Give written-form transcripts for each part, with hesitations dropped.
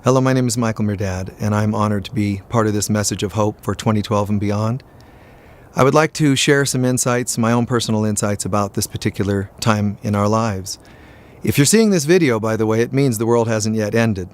Hello, my name is Michael Mirdad, and I'm honored to be part of this message of hope for 2012 and beyond. I would like to share some insights, my own personal insights about this particular time in our lives. If you're seeing this video, by the way, it means the world hasn't yet ended.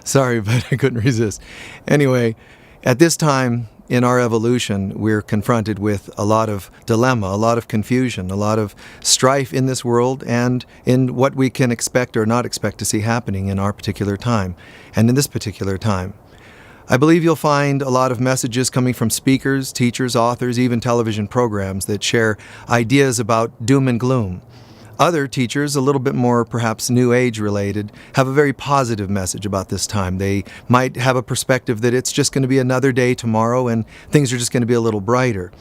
Sorry, but I couldn't resist. Anyway, at this time in our evolution, we're confronted with a lot of dilemma, a lot of confusion, a lot of strife in this world and in what we can expect or not expect to see happening in our particular time and in this particular time. I believe you'll find a lot of messages coming from speakers, teachers, authors, even television programs that share ideas about doom and gloom. Other teachers, a little bit more perhaps New Age related, have a very positive message about this time. They might have a perspective that it's just going to be another day tomorrow and things are just going to be a little brighter.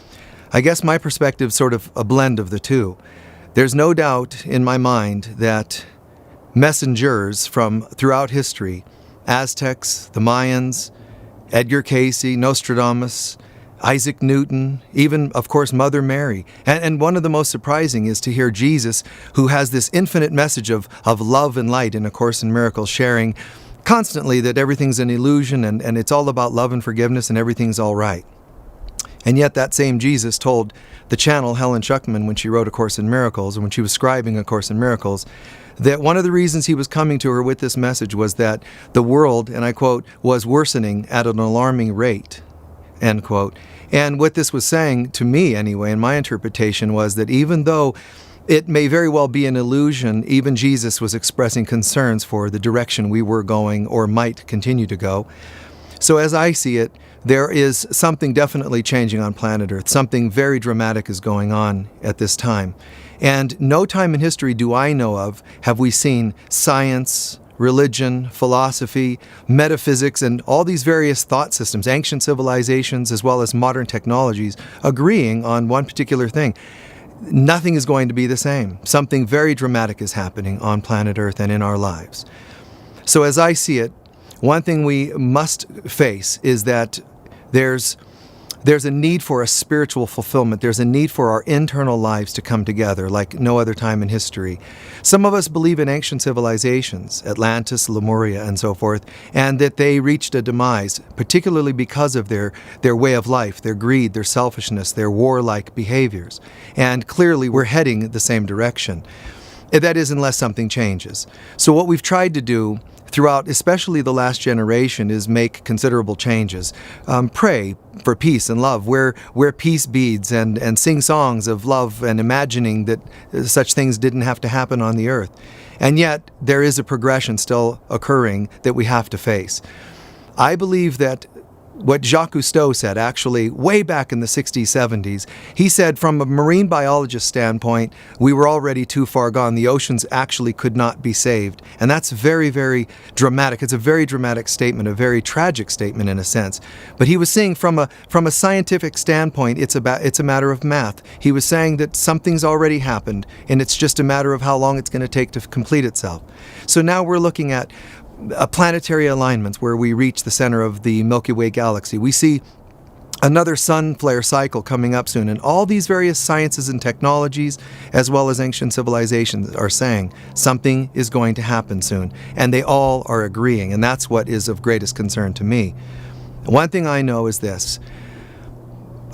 I guess my perspective is sort of a blend of the two. There's no doubt in my mind that messengers from throughout history, Aztecs, the Mayans, Edgar Cayce, Nostradamus, Isaac Newton, even, of course, Mother Mary. And one of the most surprising is to hear Jesus, who has this infinite message of love and light in A Course in Miracles, sharing constantly that everything's an illusion and it's all about love and forgiveness and everything's all right. And yet that same Jesus told the channel Helen Schuckman when she wrote A Course in Miracles, and when she was scribing A Course in Miracles, that one of the reasons he was coming to her with this message was that the world, and I quote, was worsening at an alarming rate, end quote. And what this was saying to me anyway, in my interpretation, was that even though it may very well be an illusion, even Jesus was expressing concerns for the direction we were going or might continue to go. So as I see it, there is something definitely changing on planet Earth. Something very dramatic is going on at this time. And no time in history do I know of have we seen science, religion, philosophy, metaphysics, and all these various thought systems, ancient civilizations as well as modern technologies, agreeing on one particular thing. Nothing is going to be the same. Something very dramatic is happening on planet Earth and in our lives. So as I see it, one thing we must face is that there's a need for a spiritual fulfillment. There's a need for our internal lives to come together like no other time in history. Some of us believe in ancient civilizations, Atlantis, Lemuria, and so forth, and that they reached a demise, particularly because of their way of life, their greed, their selfishness, their warlike behaviors. And clearly we're heading the same direction. That is, unless something changes. So what we've tried to do throughout, especially the last generation, is make considerable changes. Pray for peace and love, wear peace beads and sing songs of love and imagining that such things didn't have to happen on the earth. And yet, there is a progression still occurring that we have to face. I believe that what Jacques Cousteau said, actually, way back in the 60s, 70s, he said from a marine biologist standpoint, we were already too far gone. The oceans actually could not be saved. And that's very, very dramatic. It's a very dramatic statement, a very tragic statement in a sense. But he was saying from a scientific standpoint, it's a matter of math. He was saying that something's already happened, and it's just a matter of how long it's going to take to complete itself. So now we're looking at planetary alignments where we reach the center of the Milky Way galaxy. We see another sun flare cycle coming up soon, and all these various sciences and technologies, as well as ancient civilizations, are saying something is going to happen soon, and they all are agreeing, and that's what is of greatest concern to me. One thing I know is this: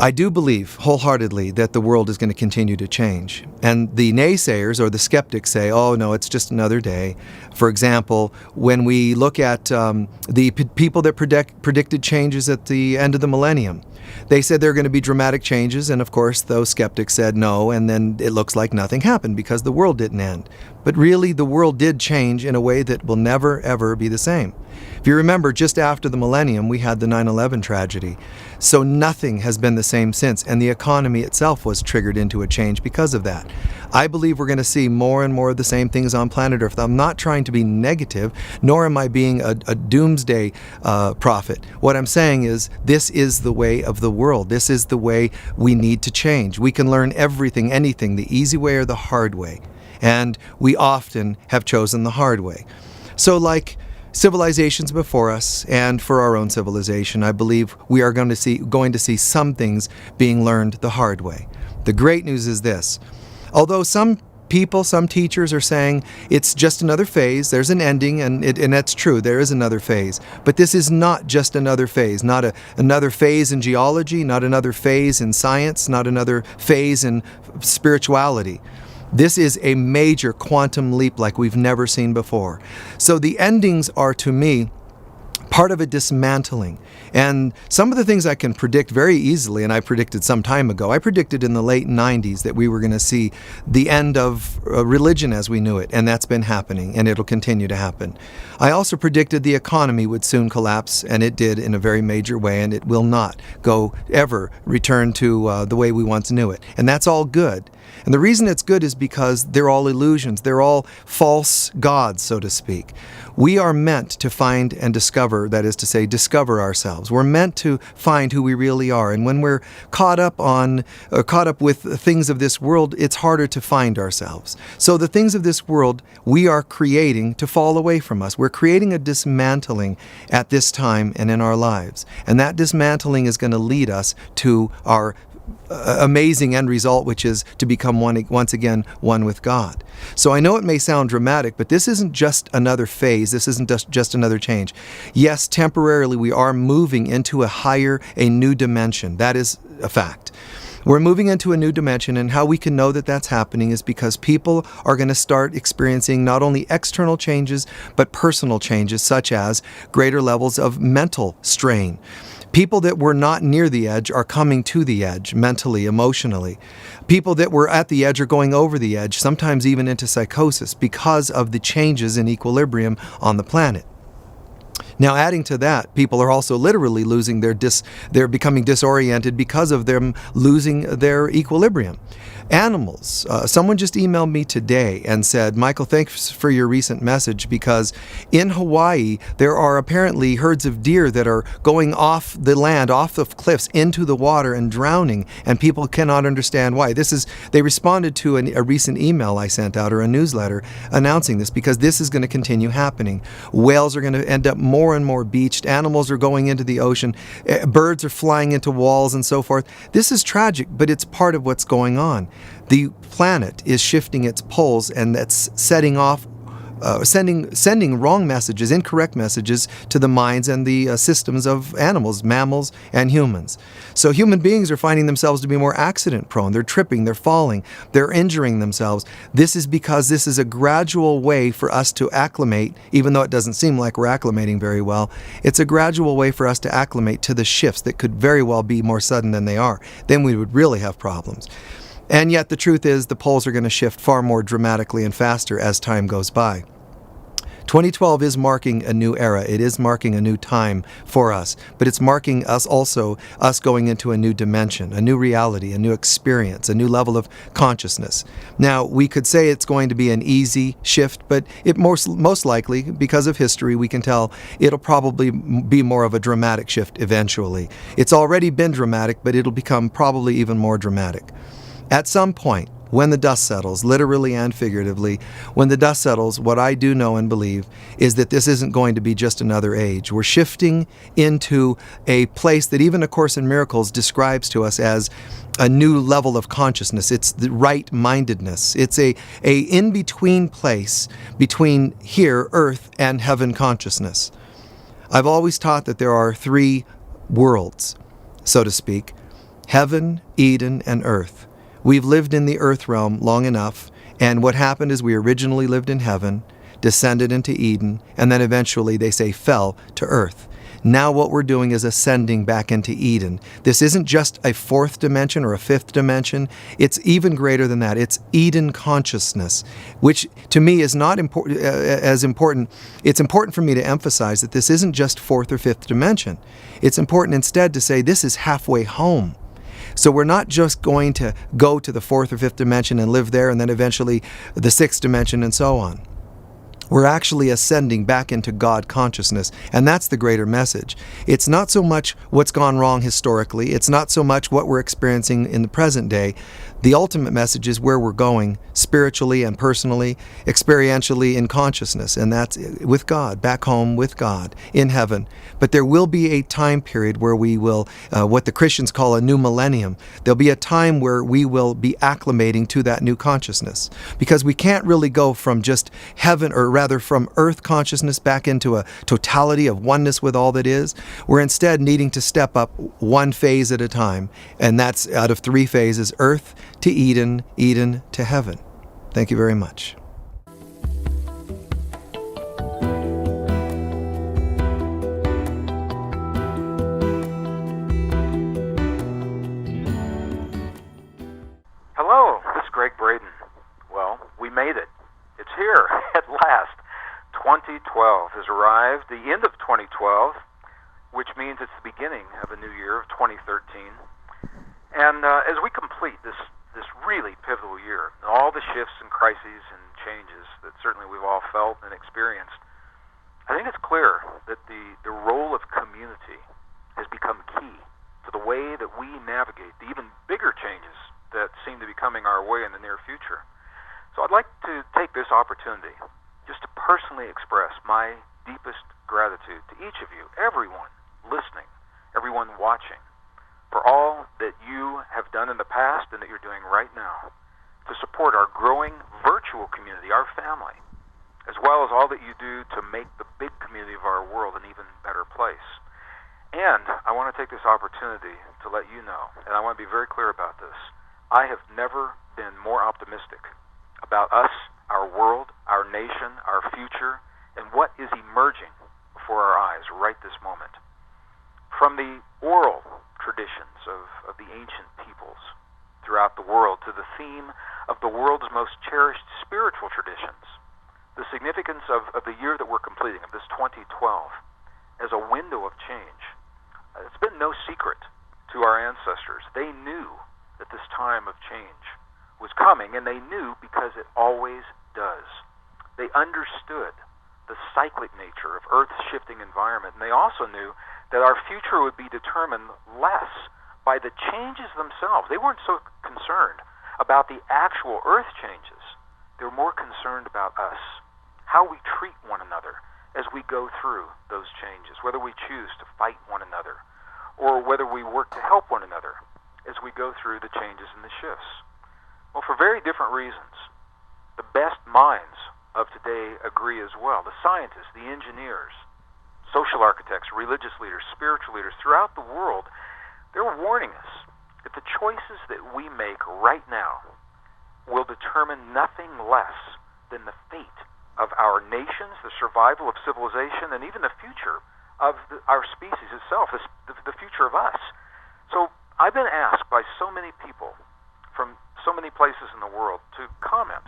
I do believe wholeheartedly that the world is going to continue to change. And the naysayers or the skeptics say, oh no, it's just another day. For example, when we look at the people that predicted changes at the end of the millennium, they said there are going to be dramatic changes, and of course those skeptics said no, and then it looks like nothing happened because the world didn't end. But really the world did change in a way that will never ever be the same. If you remember, just after the millennium we had the 9/11 tragedy. So nothing has been the same since, and the economy itself was triggered into a change because of that. I believe we're going to see more and more of the same things on planet Earth. I'm not trying to be negative, nor am I being a doomsday prophet. What I'm saying is this is the way of the world. This is the way we need to change. We can learn everything, anything, the easy way or the hard way. And we often have chosen the hard way. So like civilizations before us, and for our own civilization, I believe we are going to see some things being learned the hard way. The great news is this: although some people, some teachers are saying it's just another phase. There's an ending, and that's true. There is another phase. But this is not just another phase. Not another phase in geology, not another phase in science, not another phase in spirituality. This is a major quantum leap like we've never seen before. So the endings are, to me, part of a dismantling. And some of the things I can predict very easily, and I predicted some time ago, I predicted in the late 90s that we were going to see the end of religion as we knew it, and that's been happening, and it'll continue to happen. I also predicted the economy would soon collapse, and it did in a very major way, and it will not ever return to the way we once knew it. And that's all good. And the reason it's good is because they're all illusions. They're all false gods, so to speak. We are meant to find and discover, that is to say, discover ourselves. We're meant to find who we really are. And when we're caught up with things of this world, it's harder to find ourselves. So the things of this world we are creating to fall away from us. We're creating a dismantling at this time and in our lives. And that dismantling is going to lead us to our amazing end result, which is to become once again one with God. So I know it may sound dramatic, but this isn't just another phase. This isn't just another change. Yes, temporarily we are moving into a new dimension. That is a fact. We're moving into a new dimension, and how we can know that that's happening is because people are going to start experiencing not only external changes, but personal changes, such as greater levels of mental strain. People that were not near the edge are coming to the edge mentally, emotionally. People that were at the edge are going over the edge, sometimes even into psychosis, because of the changes in equilibrium on the planet. Now, adding to that, people are also literally losing they're becoming disoriented because of them losing their equilibrium. Animals. Someone just emailed me today and said, Michael, thanks for your recent message, because in Hawaii, there are apparently herds of deer that are going off the land, off the cliffs, into the water and drowning, and people cannot understand why. They responded to a recent email I sent out, or a newsletter, announcing this, because this is going to continue happening. Whales are going to end up more and more beached. Animals are going into the ocean. Birds are flying into walls and so forth. This is tragic, but it's part of what's going on. The planet is shifting its poles, and that's setting off, sending wrong messages, incorrect messages to the minds and the systems of animals, mammals, and humans. So human beings are finding themselves to be more accident prone. They're tripping, they're falling, they're injuring themselves. This is because this is a gradual way for us to acclimate, even though it doesn't seem like we're acclimating very well. It's a gradual way for us to acclimate to the shifts that could very well be more sudden than they are. Then we would really have problems. And yet the truth is the poles are going to shift far more dramatically and faster as time goes by. 2012 is marking a new era. It is marking a new time for us, but it's marking us going into a new dimension, a new reality, a new experience, a new level of consciousness. Now, we could say it's going to be an easy shift, but it most likely, because of history, we can tell it'll probably be more of a dramatic shift eventually. It's already been dramatic, but it'll become probably even more dramatic. At some point, when the dust settles, literally and figuratively, when the dust settles, what I do know and believe is that this isn't going to be just another age. We're shifting into a place that even A Course in Miracles describes to us as a new level of consciousness. It's the right-mindedness. It's a in-between place between here, earth, and heaven consciousness. I've always taught that there are three worlds, so to speak: heaven, Eden, and earth. We've lived in the earth realm long enough, and what happened is we originally lived in heaven, descended into Eden, and then eventually, they say, fell to earth. Now what we're doing is ascending back into Eden. This isn't just a fourth dimension or a fifth dimension. It's even greater than that. It's Eden consciousness, which to me is not as important. It's important for me to emphasize that this isn't just fourth or fifth dimension. It's important instead to say this is halfway home. So we're not just going to go to the fourth or fifth dimension and live there, and then eventually the sixth dimension and so on. We're actually ascending back into God consciousness, and that's the greater message. It's not so much what's gone wrong historically, it's not so much what we're experiencing in the present day. The ultimate message is where we're going, spiritually and personally, experientially in consciousness, and that's with God, back home with God, in heaven. But there will be a time period where we will, what the Christians call a new millennium. There'll be a time where we will be acclimating to that new consciousness, because we can't really go from just heaven, or rather from earth consciousness back into a totality of oneness with all that is. We're instead needing to step up one phase at a time, and that's out of 3 phases: earth to Eden, Eden to heaven. Thank you very much. Hello, this is Greg Braden. Well, we made it. It's here at last. 2012 has arrived, the end of 2012, which means it's the beginning of a new year of 2013. And as we complete this really pivotal year, and all the shifts and crises and changes that certainly we've all felt and experienced, I think it's clear that the role of community has become key to the way that we navigate the even bigger changes that seem to be coming our way in the near future. So I'd like to take this opportunity just to personally express my deepest gratitude to each of you, everyone listening, everyone watching, for all that you have done in the past and that you're doing right now to support our growing virtual community, our family, as well as all that you do to make the big community of our world an even better place. And I want to take this opportunity to let you know, and I want to be very clear about this, I have never been more optimistic about us, our world, our nation, our future, and what is emerging before our eyes right this moment. From the oral traditions of the ancient peoples throughout the world to the theme of the world's most cherished spiritual traditions, the significance of the year that we're completing, of this 2012, as a window of change. It's been no secret to our ancestors. They knew that this time of change was coming, and they knew because it always does. They understood the cyclic nature of Earth's shifting environment, and they also knew that our future would be determined less by the changes themselves. They weren't so concerned about the actual Earth changes. They were more concerned about us, how we treat one another as we go through those changes, whether we choose to fight one another or whether we work to help one another as we go through the changes and the shifts. Well, for very different reasons, the best minds of today agree as well. The scientists, the engineers, social architects, religious leaders, spiritual leaders throughout the world, they're warning us that the choices that we make right now will determine nothing less than the fate of our nations, the survival of civilization, and even the future of our species itself, the future of us. So I've been asked by so many people from so many places in the world to comment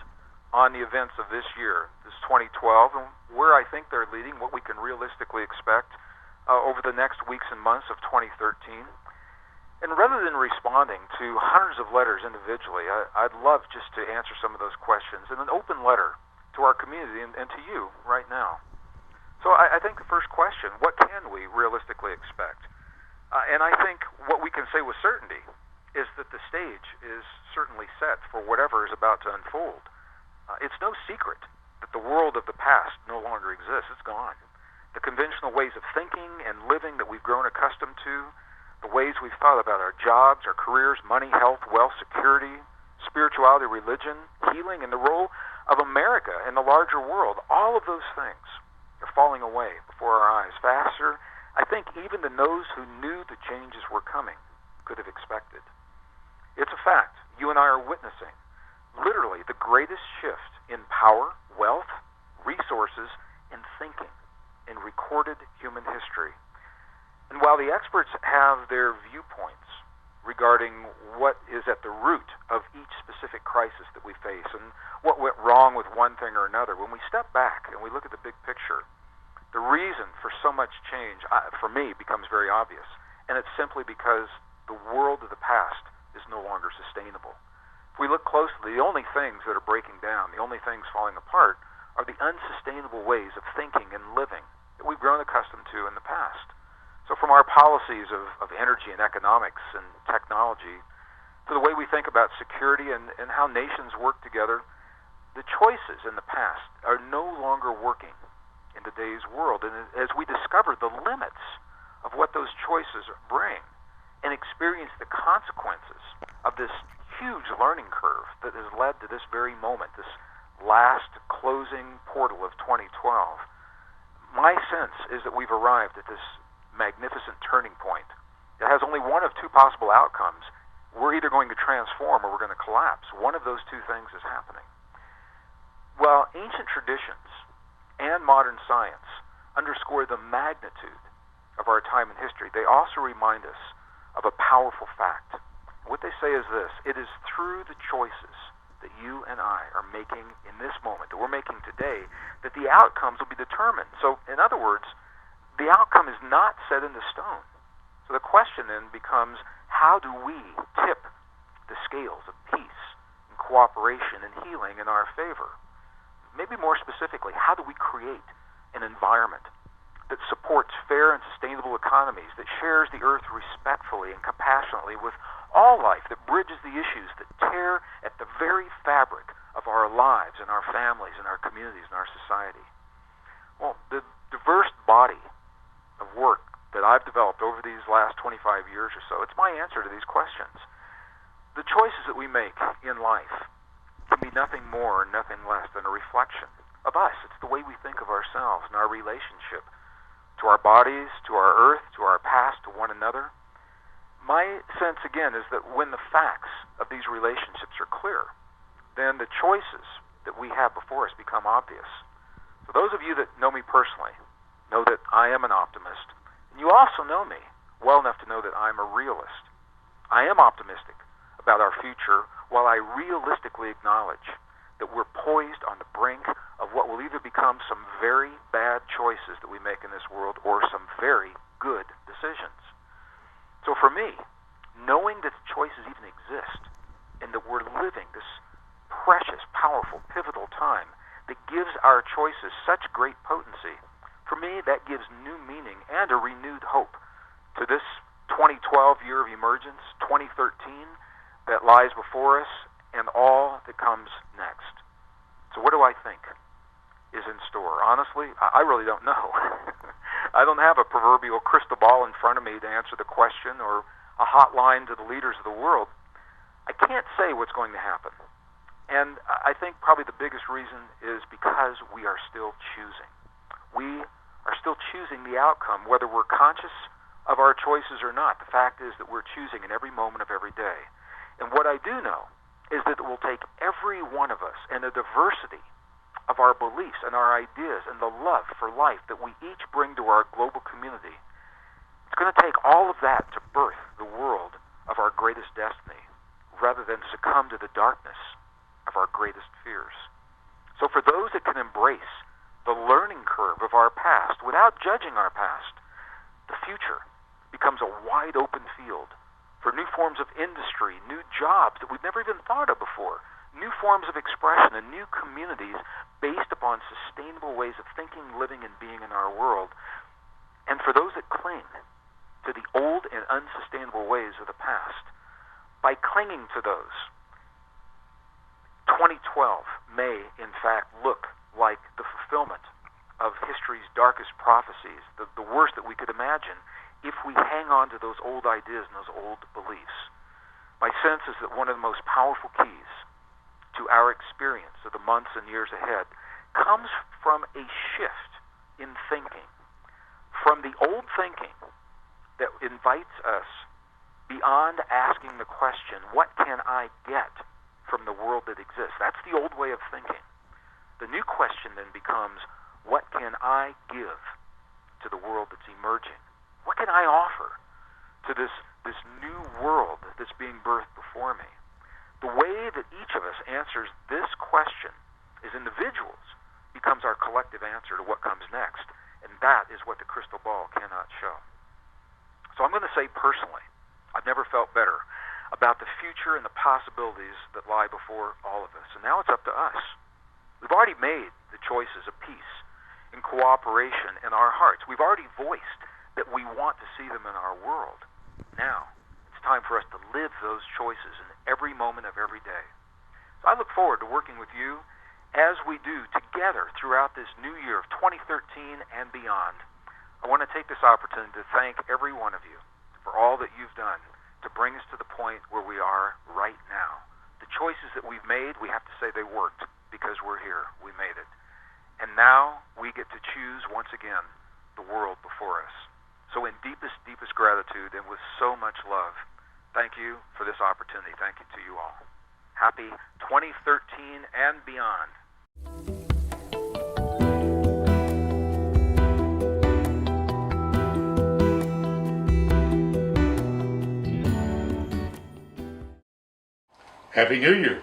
on the events of this year, this 2012, and where I think they're leading, what we can realistically expect over the next weeks and months of 2013. And rather than responding to hundreds of letters individually, I'd love just to answer some of those questions in an open letter to our community and to you right now. So I think the first question, what can we realistically expect? And I think what we can say with certainty is that the stage is certainly set for whatever is about to unfold. It's no secret that the world of the past no longer exists. It's gone. The conventional ways of thinking and living that we've grown accustomed to, the ways we've thought about our jobs, our careers, money, health, wealth, security, spirituality, religion, healing, and the role of America in the larger world, all of those things are falling away before our eyes faster, I think, even than those who knew the changes were coming could have expected. It's a fact. You and I are witnessing literally the greatest shift in power, wealth, resources, and thinking in recorded human history. And while the experts have their viewpoints regarding what is at the root of each specific crisis that we face and what went wrong with one thing or another, when we step back and we look at the big picture, the reason for so much change, for me, becomes very obvious. And it's simply because the world of the past is no longer sustainable. If we look closely, the only things that are breaking down, the only things falling apart, are the unsustainable ways of thinking and living that we've grown accustomed to in the past. So from our policies of energy and economics and technology to the way we think about security and how nations work together, the choices in the past are no longer working in today's world. And as we discover the limits of what those choices bring and experience the consequences of this huge learning curve that has led to this very moment, this last closing portal of 2012, my sense is that we've arrived at this magnificent turning point. It has only one of two possible outcomes. We're either going to transform or we're going to collapse. One of those two things is happening. Well, ancient traditions and modern science underscore the magnitude of our time in history. They also remind us of a powerful fact. What they say is this: it is through the choices that you and I are making in this moment, that we're making today, that the outcomes will be determined. So, in other words, the outcome is not set into stone. So the question then becomes, how do we tip the scales of peace and cooperation and healing in our favor? Maybe more specifically, how do we create an environment that supports fair and sustainable economies, that shares the earth respectfully and compassionately with all life, that bridges the issues that tear at the very fabric of our lives and our families and our communities and our society? Well, the diverse body of work that I've developed over these last 25 years or so, it's my answer to these questions. The choices that we make in life can be nothing more and nothing less than a reflection of us. It's the way we think of ourselves and our relationship to our bodies, to our earth, to our past, to one another. My sense, again, is that when the facts of these relationships are clear, then the choices that we have before us become obvious. For those of you that know me personally, know that I am an optimist. And you also know me well enough to know that I'm a realist. I am optimistic about our future, while I realistically acknowledge that we're poised on the brink of what will either become some very bad choices that we make in this world or some very good decisions. So for me, knowing that the choices even exist and that we're living this precious, powerful, pivotal time that gives our choices such great potency, for me that gives new meaning and a renewed hope to this 2012 year of emergence, 2013 that lies before us, and all that comes next. So what do I think is in store? Honestly, I really don't know. I don't have a proverbial crystal ball in front of me to answer the question or a hotline to the leaders of the world. I can't say what's going to happen. And I think probably the biggest reason is because we are still choosing. We are still choosing the outcome, whether we're conscious of our choices or not. The fact is that we're choosing in every moment of every day. And what I do know is that it will take every one of us and the diversity of our beliefs and our ideas and the love for life that we each bring to our global community. It's going to take all of that to birth the world of our greatest destiny, rather than succumb to the darkness of our greatest fears. So for those that can embrace the learning curve of our past without judging our past, the future becomes a wide open field for new forms of industry, new jobs that we've never even thought of before, new forms of expression, and new communities based upon sustainable ways of thinking, living, and being in our world. And for those that cling to the old and unsustainable ways of the past, by clinging to those, 2012 may, in fact, look like the fulfillment of history's darkest prophecies, the worst that we could imagine, if we hang on to those old ideas and those old beliefs. My sense is that one of the most powerful keys to our experience of the months and years ahead comes from a shift in thinking, from the old thinking that invites us beyond asking the question, what can I get from the world that exists? That's the old way of thinking. The new question then becomes, what can I give to the world that's emerging? What can I offer to this new world that's being birthed before me? The way that each of us answers this question as individuals becomes our collective answer to what comes next, and that is what the crystal ball cannot show. So I'm going to say personally, I've never felt better about the future and the possibilities that lie before all of us. And now it's up to us We've already made the choices of peace and cooperation in our hearts. We've already voiced that we want to see them in our world. Now, it's time for us to live those choices in every moment of every day. So I look forward to working with you as we do together throughout this new year of 2013 and beyond. I want to take this opportunity to thank every one of you for all that you've done to bring us to the point where we are right now. The choices that we've made, we have to say they worked because we're here. We made it. And now we get to choose once again the world before us. So in deepest, deepest gratitude and with so much love, thank you for this opportunity. Thank you to you all. Happy 2013 and beyond. Happy New Year.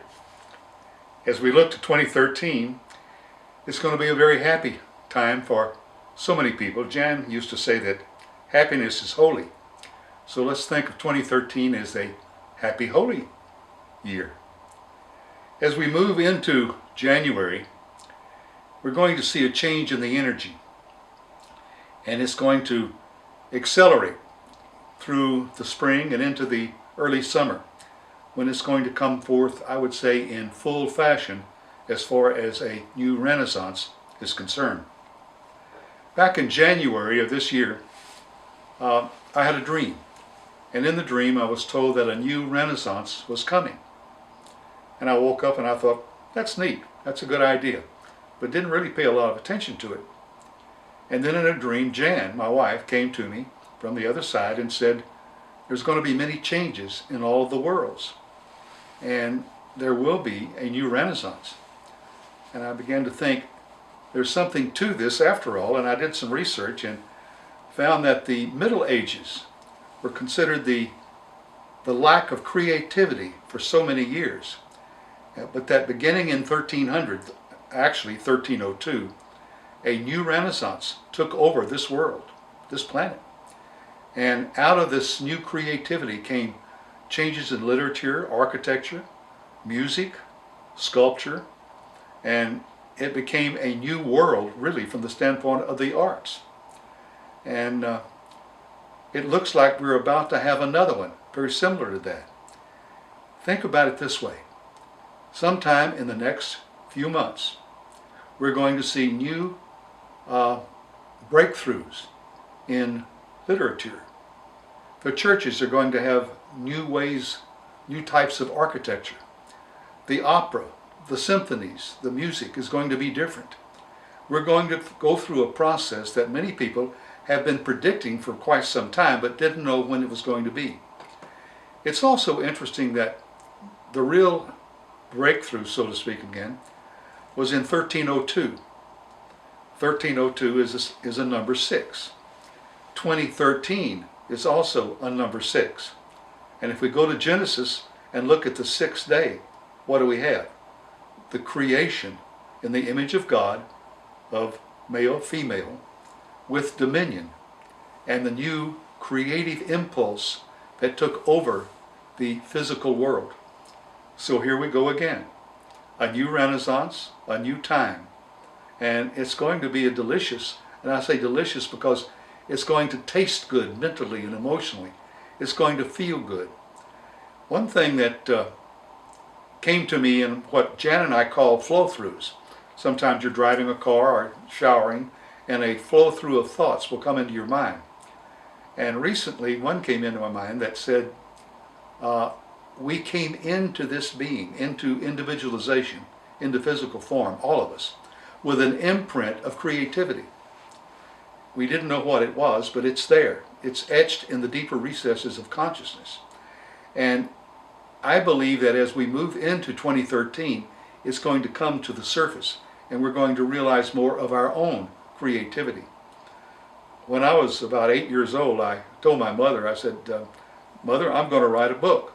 As we look to 2013, it's going to be a very happy time for so many people. Jan used to say that happiness is holy. So let's think of 2013 as a happy, holy year. As we move into January, we're going to see a change in the energy. And it's going to accelerate through the spring and into the early summer, when it's going to come forth, I would say, in full fashion as far as a new renaissance is concerned. Back in January of this year, I had a dream. And in the dream, I was told that a new renaissance was coming. And I woke up and I thought, that's neat, that's a good idea, but didn't really pay a lot of attention to it. And then in a dream, Jan, my wife, came to me from the other side and said, there's going to be many changes in all of the worlds. And there will be a new renaissance. And I began to think, there's something to this after all, and I did some research and found that the Middle Ages were considered the lack of creativity for so many years. But that beginning in 1300, actually 1302, a new renaissance took over this world, this planet. And out of this new creativity came changes in literature, architecture, music, sculpture, and it became a new world, really, from the standpoint of the arts. And it looks like we're about to have another one, very similar to that. Think about it this way. Sometime in the next few months, we're going to see new breakthroughs in literature. The churches are going to have new ways, new types of architecture. The opera, the symphonies, the music is going to be different. We're going to go through a process that many people have been predicting for quite some time but didn't know when it was going to be. It's also interesting that the real breakthrough, so to speak again, was in 1302. 1302 is a number 6. 2013 is also a number 6. And if we go to Genesis and look at the 6th day, what do we have? The creation in the image of God of male, female, with dominion, and the new creative impulse that took over the physical world. So here we go again. A new renaissance, a new time. And it's going to be a delicious, and I say delicious because it's going to taste good mentally and emotionally. It's going to feel good. One thing that came to me in what Jan and I call flow-throughs. Sometimes you're driving a car or showering and a flow-through of thoughts will come into your mind. And recently one came into my mind that said, we came into this being, into individualization, into physical form, all of us, with an imprint of creativity. We didn't know what it was, but it's there. It's etched in the deeper recesses of consciousness. And I believe that as we move into 2013, it's going to come to the surface, and we're going to realize more of our own creativity. When I was about 8 years old, I told my mother, I said, Mother, I'm going to write a book.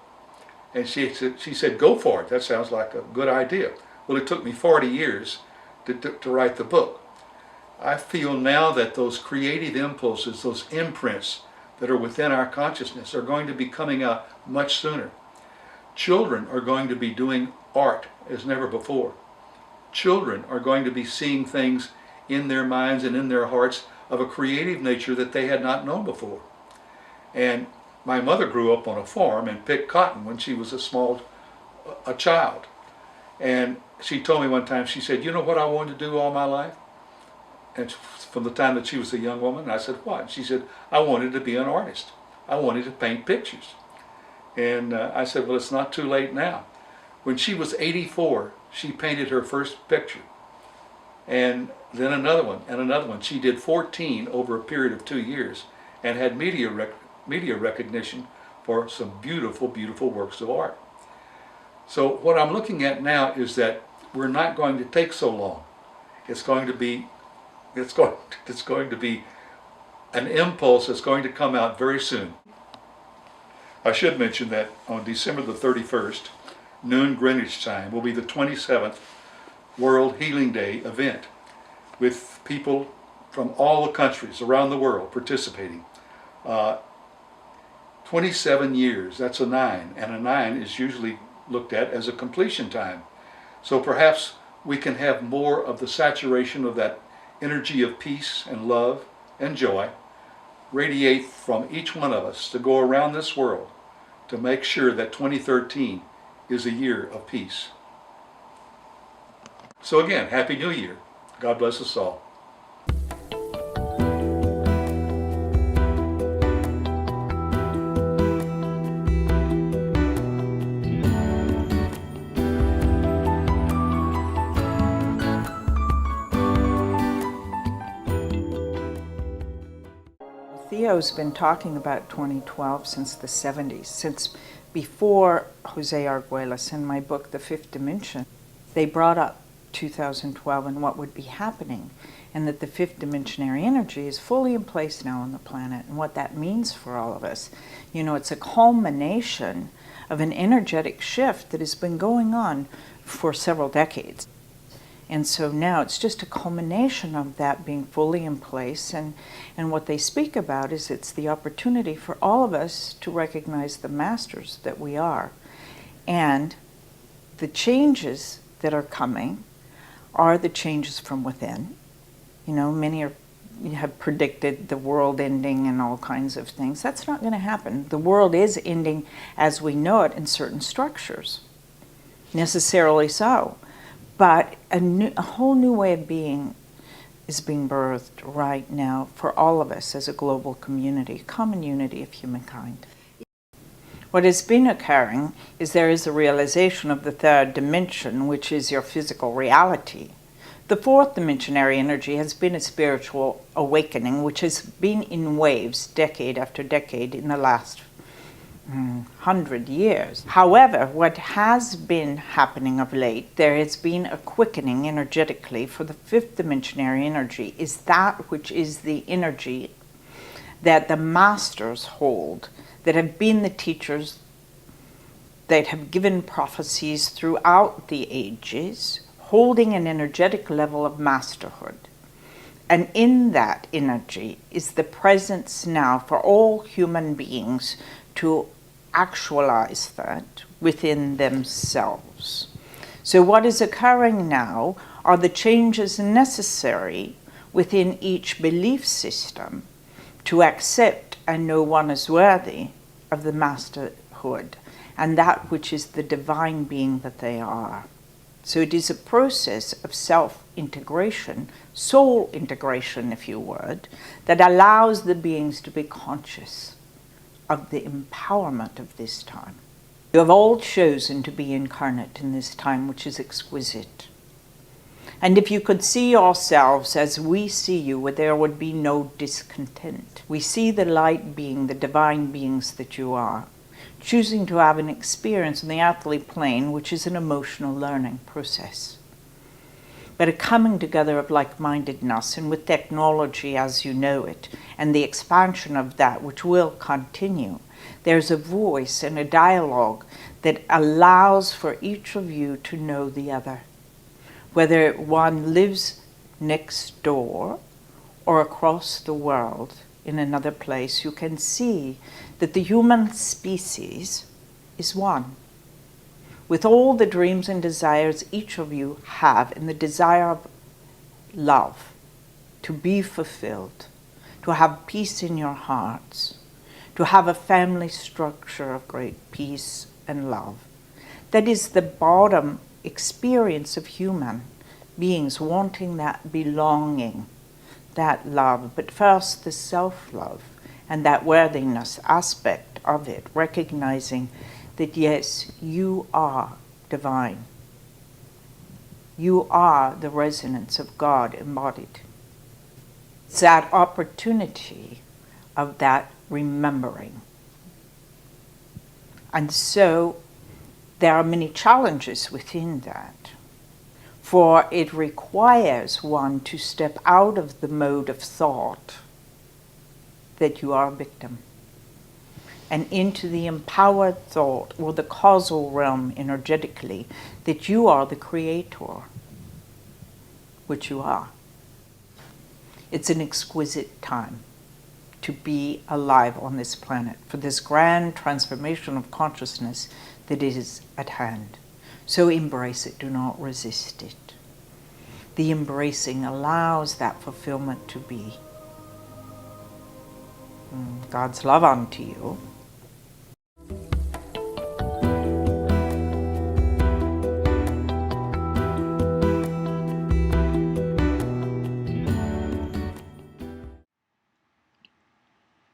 And she said, go for it. That sounds like a good idea. Well, it took me 40 years to write the book. I feel now that those creative impulses, those imprints that are within our consciousness are going to be coming out much sooner. Children are going to be doing art as never before. children are going to be seeing things in their minds and in their hearts of a creative nature that they had not known before. And my mother grew up on a farm and picked cotton when she was a child. And she told me one time, she said, you know what I wanted to do all my life? And from the time that she was a young woman, and I said, what? And she said, I wanted to be an artist. I wanted to paint pictures. And I said, well, it's not too late now. When she was 84, she painted her first picture. And then another one, and another one. She did 14 over a period of 2 years and had media recognition for some beautiful, beautiful works of art. So what I'm looking at now is that we're not going to take so long. It's going to be an impulse that's going to come out very soon. I should mention that on December the 31st, noon Greenwich time, will be the 27th World Healing Day event with people from all the countries around the world participating. 27 years, that's a 9, and a 9 is usually looked at as a completion time. So perhaps we can have more of the saturation of that energy of peace and love and joy radiate from each one of us to go around this world to make sure that 2013 is a year of peace. So again, Happy New Year. God bless us all. Theo's been talking about 2012 since the 70s, since before Jose Arguelles in my book, The Fifth Dimension. They brought up 2012 and what would be happening, and that the fifth dimensionary energy is fully in place now on the planet, and what that means for all of us. You know, it's a culmination of an energetic shift that has been going on for several decades. And so now it's just a culmination of that being fully in place. And what they speak about is it's the opportunity for all of us to recognize the masters that we are. And the changes that are coming are the changes from within. You know, many have predicted the world ending and all kinds of things. That's not going to happen. The world is ending as we know it in certain structures, necessarily so. But a whole new way of being is being birthed right now for all of us as a global community, common unity of humankind. What has been occurring is there is a realization of the third dimension, which is your physical reality. The fourth dimensionary energy has been a spiritual awakening, which has been in waves, decade after decade, in the last 100 years. However, what has been happening of late, there has been a quickening energetically for the fifth dimensionary energy, is that which is the energy that the masters hold, that have been the teachers, that have given prophecies throughout the ages, holding an energetic level of masterhood. And in that energy is the presence now for all human beings to actualize that within themselves. So what is occurring now are the changes necessary within each belief system to accept and know one is worthy of the masterhood and that which is the divine being that they are. So it is a process of self-integration, soul integration, if you would, that allows the beings to be conscious of the empowerment of this time. You have all chosen to be incarnate in this time, which is exquisite. And if you could see yourselves as we see you, where there would be no discontent. We see the light being, the divine beings that you are, choosing to have an experience on the earthly plane, which is an emotional learning process. But a coming together of like-mindedness, and with technology as you know it, and the expansion of that which will continue, there's a voice and a dialogue that allows for each of you to know the other. Whether one lives next door or across the world in another place, you can see that the human species is one. with all the dreams and desires each of you have, and the desire of love to be fulfilled, to have peace in your hearts, to have a family structure of great peace and love. That is the bottom experience of human beings, wanting that belonging, that love, but first the self-love and that worthiness aspect of it, recognizing that yes, you are divine. You are the resonance of God embodied. It's that opportunity of that remembering. And so there are many challenges within that, for it requires one to step out of the mode of thought that you are a victim and into the empowered thought or the causal realm energetically that you are the creator, which you are. It's an exquisite time to be alive on this planet for this grand transformation of consciousness that is at hand. So embrace it, do not resist it. The embracing allows that fulfillment to be. God's love unto you.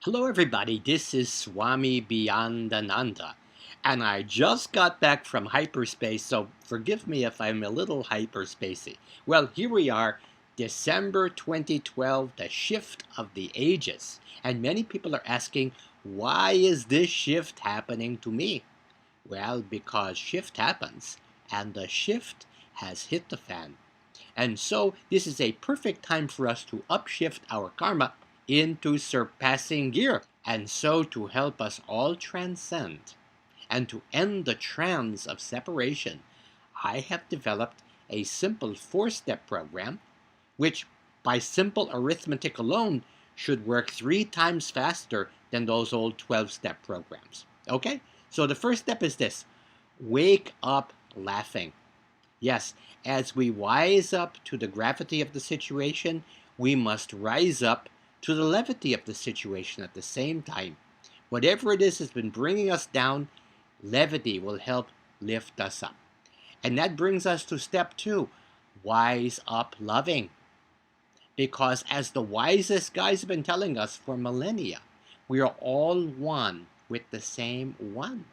Hello everybody, this is Swami Biandananda, and I just got back from hyperspace, so forgive me if I'm a little hyperspacey. Well, here we are, December 2012, the shift of the ages, and many people are asking, why is this shift happening to me? Well, because shift happens, and the shift has hit the fan. And so this is a perfect time for us to upshift our karma into surpassing gear, and so to help us all transcend and to end the trance of separation. I have developed a simple 4-step program which by simple arithmetic alone should work 3 times faster than those old 12-step programs. Okay, so the first step is this: wake up laughing. Yes, as we wise up to the gravity of the situation, we must rise up to the levity of the situation at the same time. Whatever it is that's been bringing us down, levity will help lift us up. And that brings us to step 2, wise up loving. Because as the wisest guys have been telling us for millennia, we are all one with the same one.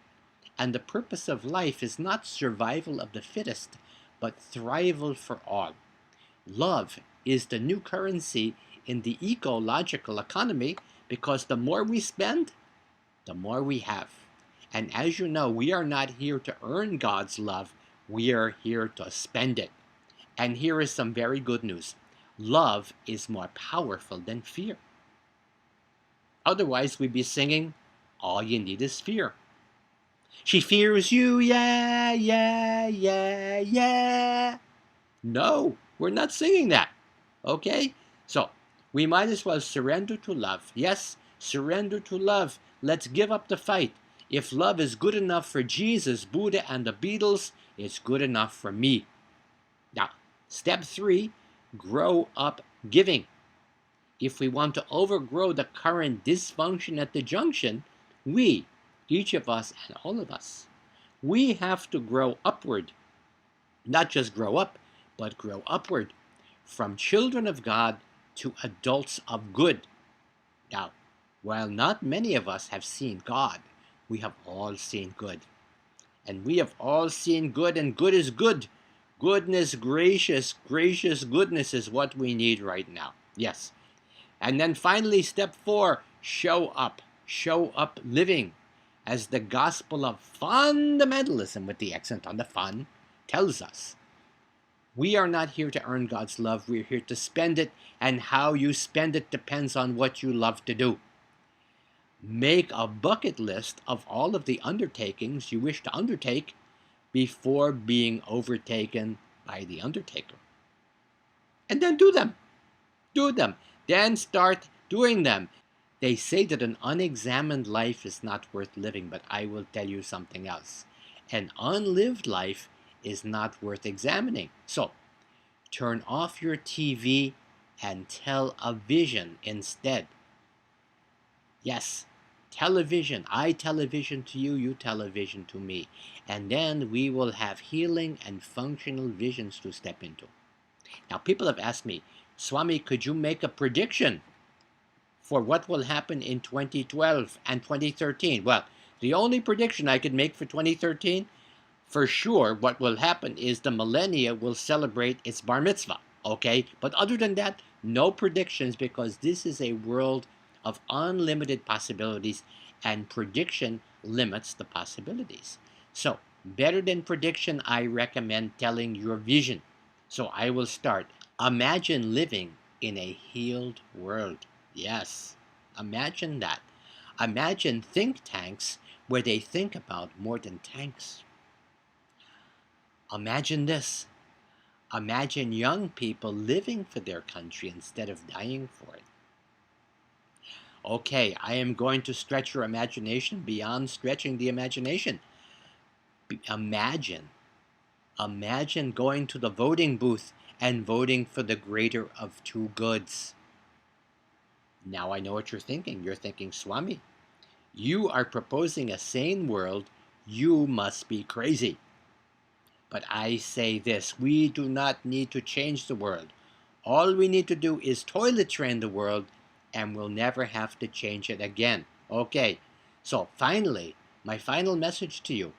And the purpose of life is not survival of the fittest, but thrival for all. Love is the new currency in the ecological economy, because the more we spend, the more we have. And as you know, we are not here to earn God's love, we are here to spend it. And here is some very good news. Love is more powerful than fear. Otherwise, we'd be singing, all you need is fear. She fears you, yeah, yeah, yeah, yeah. No, we're not singing that. Okay? So, we might as well surrender to love. Yes, surrender to love. Let's give up the fight. If love is good enough for Jesus, Buddha, and the Beatles, it's good enough for me. Now, step 3, grow up giving. If we want to overgrow the current dysfunction at the junction, we, each of us and all of us, we have to grow upward. Not just grow up, but grow upward, from children of God to adults of good. Now, while not many of us have seen God, we have all seen good. And we have all seen good, and good is good. Goodness gracious, gracious goodness is what we need right now. Yes. And then finally, step 4, show up. Show up living. As the gospel of fundamentalism, with the accent on the fun, tells us. We are not here to earn God's love. We're here to spend it, and how you spend it depends on what you love to do. Make a bucket list of all of the undertakings you wish to undertake before being overtaken by the undertaker. And then do them. Do them. Then start doing them. They say that an unexamined life is not worth living, but I will tell you something else. An unlived life is not worth examining. So, turn off your TV and tell a vision instead. Yes, television. I television to you, you television to me. And then we will have healing and functional visions to step into. Now, people have asked me, Swami, could you make a prediction for what will happen in 2012 and 2013? Well, the only prediction I could make for 2013, for sure, what will happen is the millennia will celebrate its bar mitzvah, okay? But other than that, no predictions, because this is a world of unlimited possibilities, and prediction limits the possibilities. So, better than prediction, I recommend telling your vision. So I will start. Imagine living in a healed world. Yes, imagine that. Imagine think tanks where they think about more than tanks. Imagine this. Imagine young people living for their country instead of dying for it. Okay, I am going to stretch your imagination beyond stretching the imagination. Imagine going to the voting booth and voting for the greater of two goods. Now I know what you're thinking. You're thinking, Swami, you are proposing a sane world. You must be crazy. But I say this, we do not need to change the world. All we need to do is toilet train the world, and we'll never have to change it again. Okay, so finally, my final message to you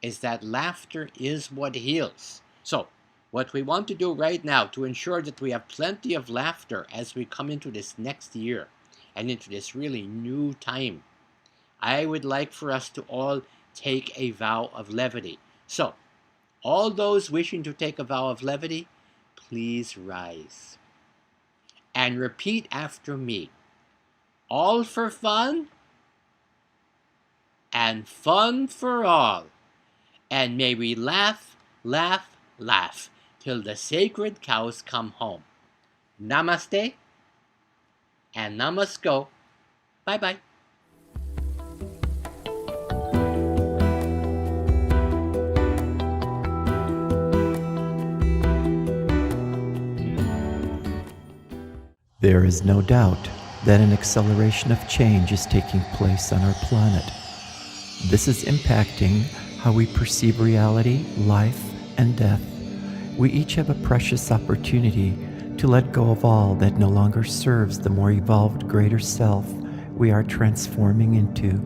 is that laughter is what heals. So, what we want to do right now to ensure that we have plenty of laughter as we come into this next year and into this really new time, I would like for us to all take a vow of levity. So, all those wishing to take a vow of levity, please rise and repeat after me. All for fun and fun for all. And may we laugh, laugh, laugh till the sacred cows come home. Namaste and namasko. Bye-bye. There is no doubt that an acceleration of change is taking place on our planet. This is impacting how we perceive reality, life, and death. We each have a precious opportunity to let go of all that no longer serves the more evolved greater self we are transforming into.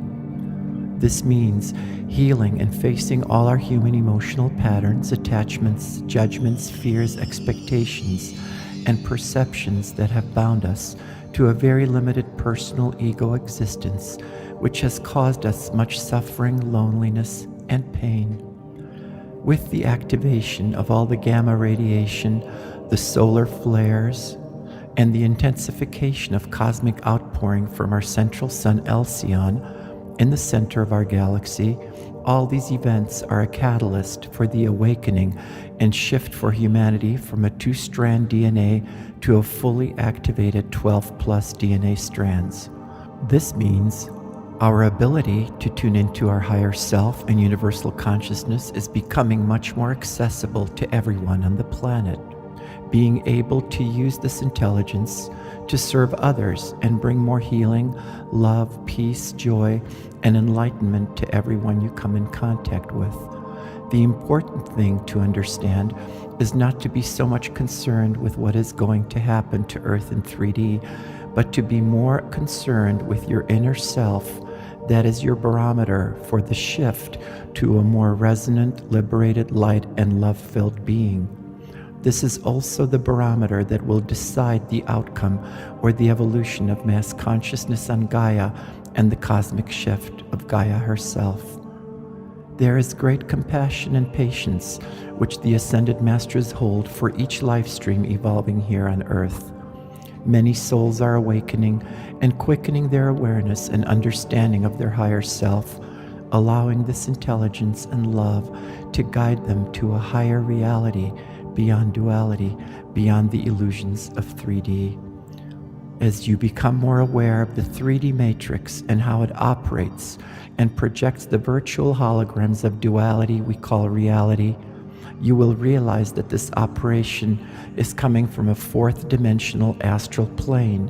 This means healing and facing all our human emotional patterns, attachments, judgments, fears, expectations, and perceptions that have bound us to a very limited personal ego existence, which has caused us much suffering, loneliness, and pain. With the activation of all the gamma radiation, the solar flares, and the intensification of cosmic outpouring from our central sun Alcyon in the center of our galaxy, all these events are a catalyst for the awakening and shift for humanity from a 2-strand DNA to a fully activated 12-plus DNA strands. This means our ability to tune into our higher self and universal consciousness is becoming much more accessible to everyone on the planet. Being able to use this intelligence to serve others and bring more healing, love, peace, joy, and enlightenment to everyone you come in contact with. The important thing to understand is not to be so much concerned with what is going to happen to Earth in 3D, but to be more concerned with your inner self. That is your barometer for the shift to a more resonant, liberated, light, and love-filled being. This is also the barometer that will decide the outcome or the evolution of mass consciousness on Gaia and the cosmic shift of Gaia herself. There is great compassion and patience which the Ascended Masters hold for each life stream evolving here on Earth. Many souls are awakening and quickening their awareness and understanding of their higher self, allowing this intelligence and love to guide them to a higher reality beyond duality, beyond the illusions of 3D. As you become more aware of the 3D matrix and how it operates and projects the virtual holograms of duality we call reality, you will realize that this operation is coming from a fourth dimensional astral plane.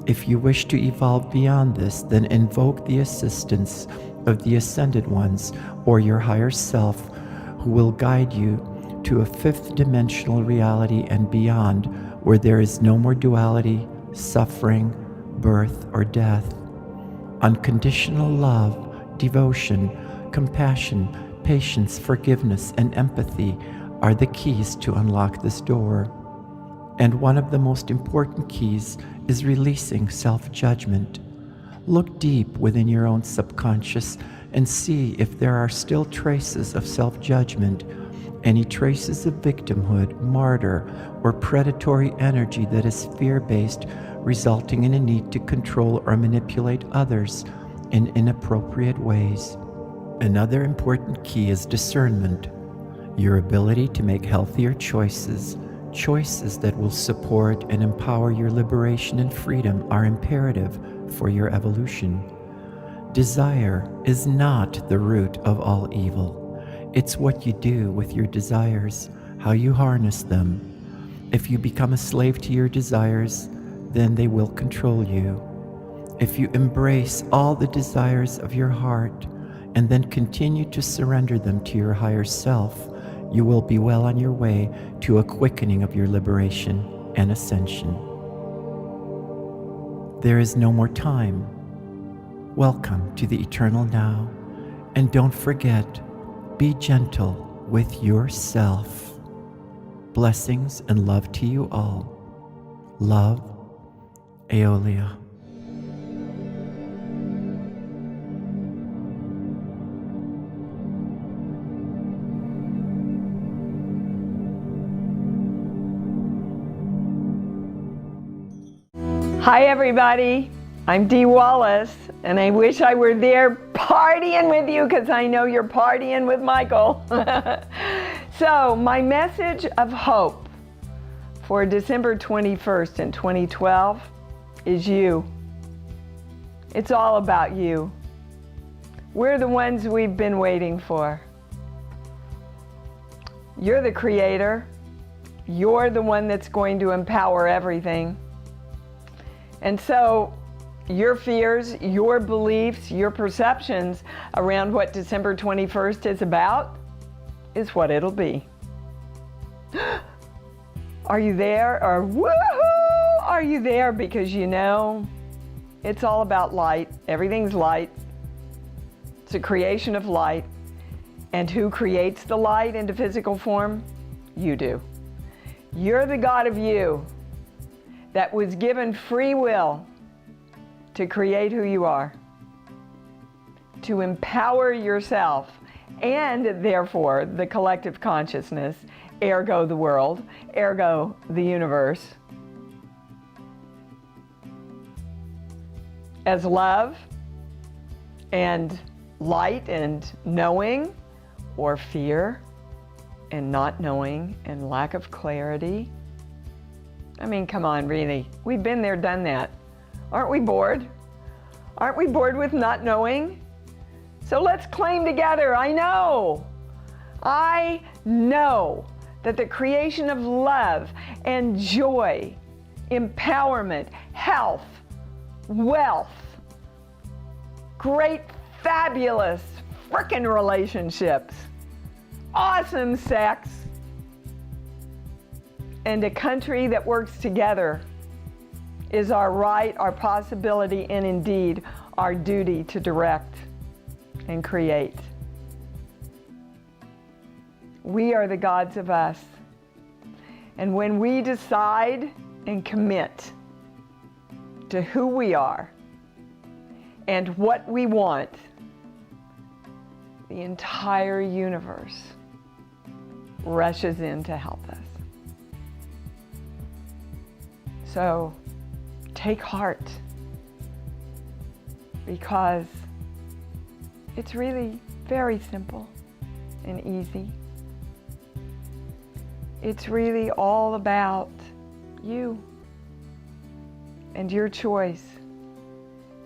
If you wish to evolve beyond this, then invoke the assistance of the Ascended Ones or your higher self, who will guide you to a fifth dimensional reality and beyond, where there is no more duality, suffering, birth, or death. Unconditional love, devotion, compassion, patience, forgiveness, and empathy are the keys to unlock this door. And one of the most important keys is releasing self-judgment. Look deep within your own subconscious and see if there are still traces of self-judgment, any traces of victimhood, martyr, or predatory energy that is fear-based, resulting in a need to control or manipulate others in inappropriate ways. Another important key is discernment, your ability to make healthier choices. Choices that will support and empower your liberation and freedom are imperative for your evolution. Desire is not the root of all evil. It's what you do with your desires, how you harness them. If you become a slave to your desires, then they will control you. If you embrace all the desires of your heart and then continue to surrender them to your higher self, you will be well on your way to a quickening of your liberation and ascension. There is no more time. Welcome to the eternal now, and don't forget, be gentle with yourself. Blessings and love to you all. Love, Aeolia. Hi everybody, I'm Dee Wallace, and I wish I were there partying with you because I know you're partying with Michael. So my message of hope for December 21st in 2012 is you. It's all about you. We're the ones we've been waiting for. You're the creator. You're the one that's going to empower everything. And so your fears, your beliefs, your perceptions around what December 21st is about is what it'll be. Are you there? Or woohoo! Are you there? Because you know, it's all about light. Everything's light. It's a creation of light. And who creates the light into physical form? You do. You're the God of you that was given free will to create who you are, to empower yourself, and therefore the collective consciousness, ergo the world, ergo the universe, as love and light and knowing, or fear and not knowing and lack of clarity. I mean, come on, really. We've been there, done that. Aren't we bored? Aren't we bored with not knowing? So let's claim together, I know that the creation of love and joy, empowerment, health, wealth, great, fabulous, frickin' relationships, awesome sex, and a country that works together is our right, our possibility, and indeed our duty to direct and create. We are the gods of us. And when we decide and commit to who we are and what we want, the entire universe rushes in to help us. So take heart, because it's really very simple and easy. It's really all about you. and your choice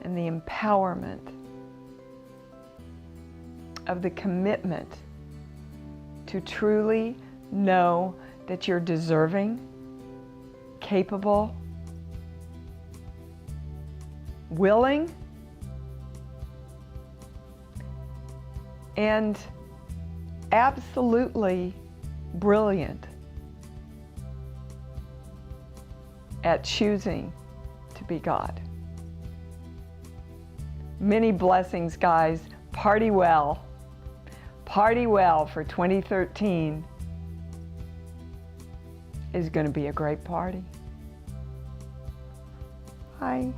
and the empowerment of the commitment to truly know that you're deserving, capable, willing, and absolutely brilliant at choosing to be God. Many blessings, guys. Party well. Party well, for 2013 is going to be a great party. Bye.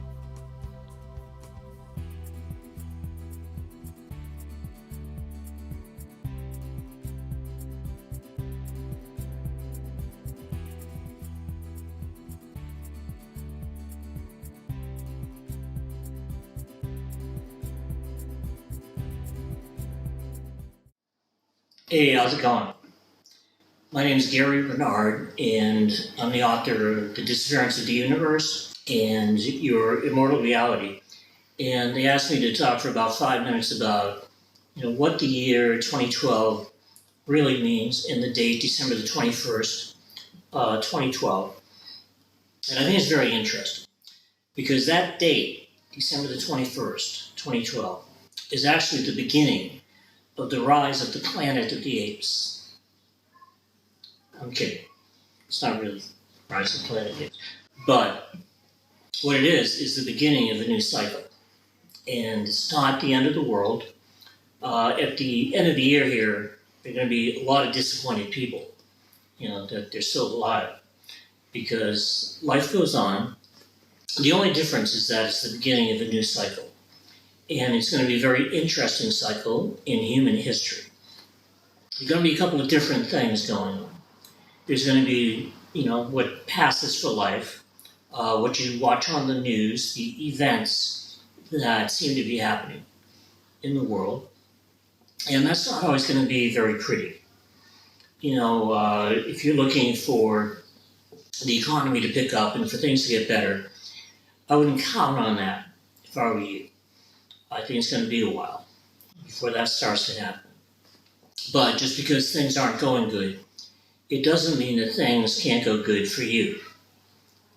Hey, how's it going? My name is Gary Bernard, and I'm the author of The Disappearance of the Universe and Your Immortal Reality. And they asked me to talk for about 5 minutes about, what the year 2012 really means, and the date December the 21st, 2012. And I think it's very interesting because that date, December the 21st, 2012, is actually the beginning of the rise of the Planet of the Apes. I'm kidding. It's not really Rise of the Planet of the Apes. But what it is the beginning of a new cycle. And it's not the end of the world. At the end of the year here, there are going to be a lot of disappointed people, that they're still alive, because life goes on. The only difference is that it's the beginning of a new cycle. And it's going to be a very interesting cycle in human history. There's going to be a couple of different things going on. There's going to be, what passes for life, what you watch on the news, the events that seem to be happening in the world. And that's not always going to be very pretty. If you're looking for the economy to pick up and for things to get better, I wouldn't count on that if I were you. I think it's going to be a while before that starts to happen. But just because things aren't going good, it doesn't mean that things can't go good for you.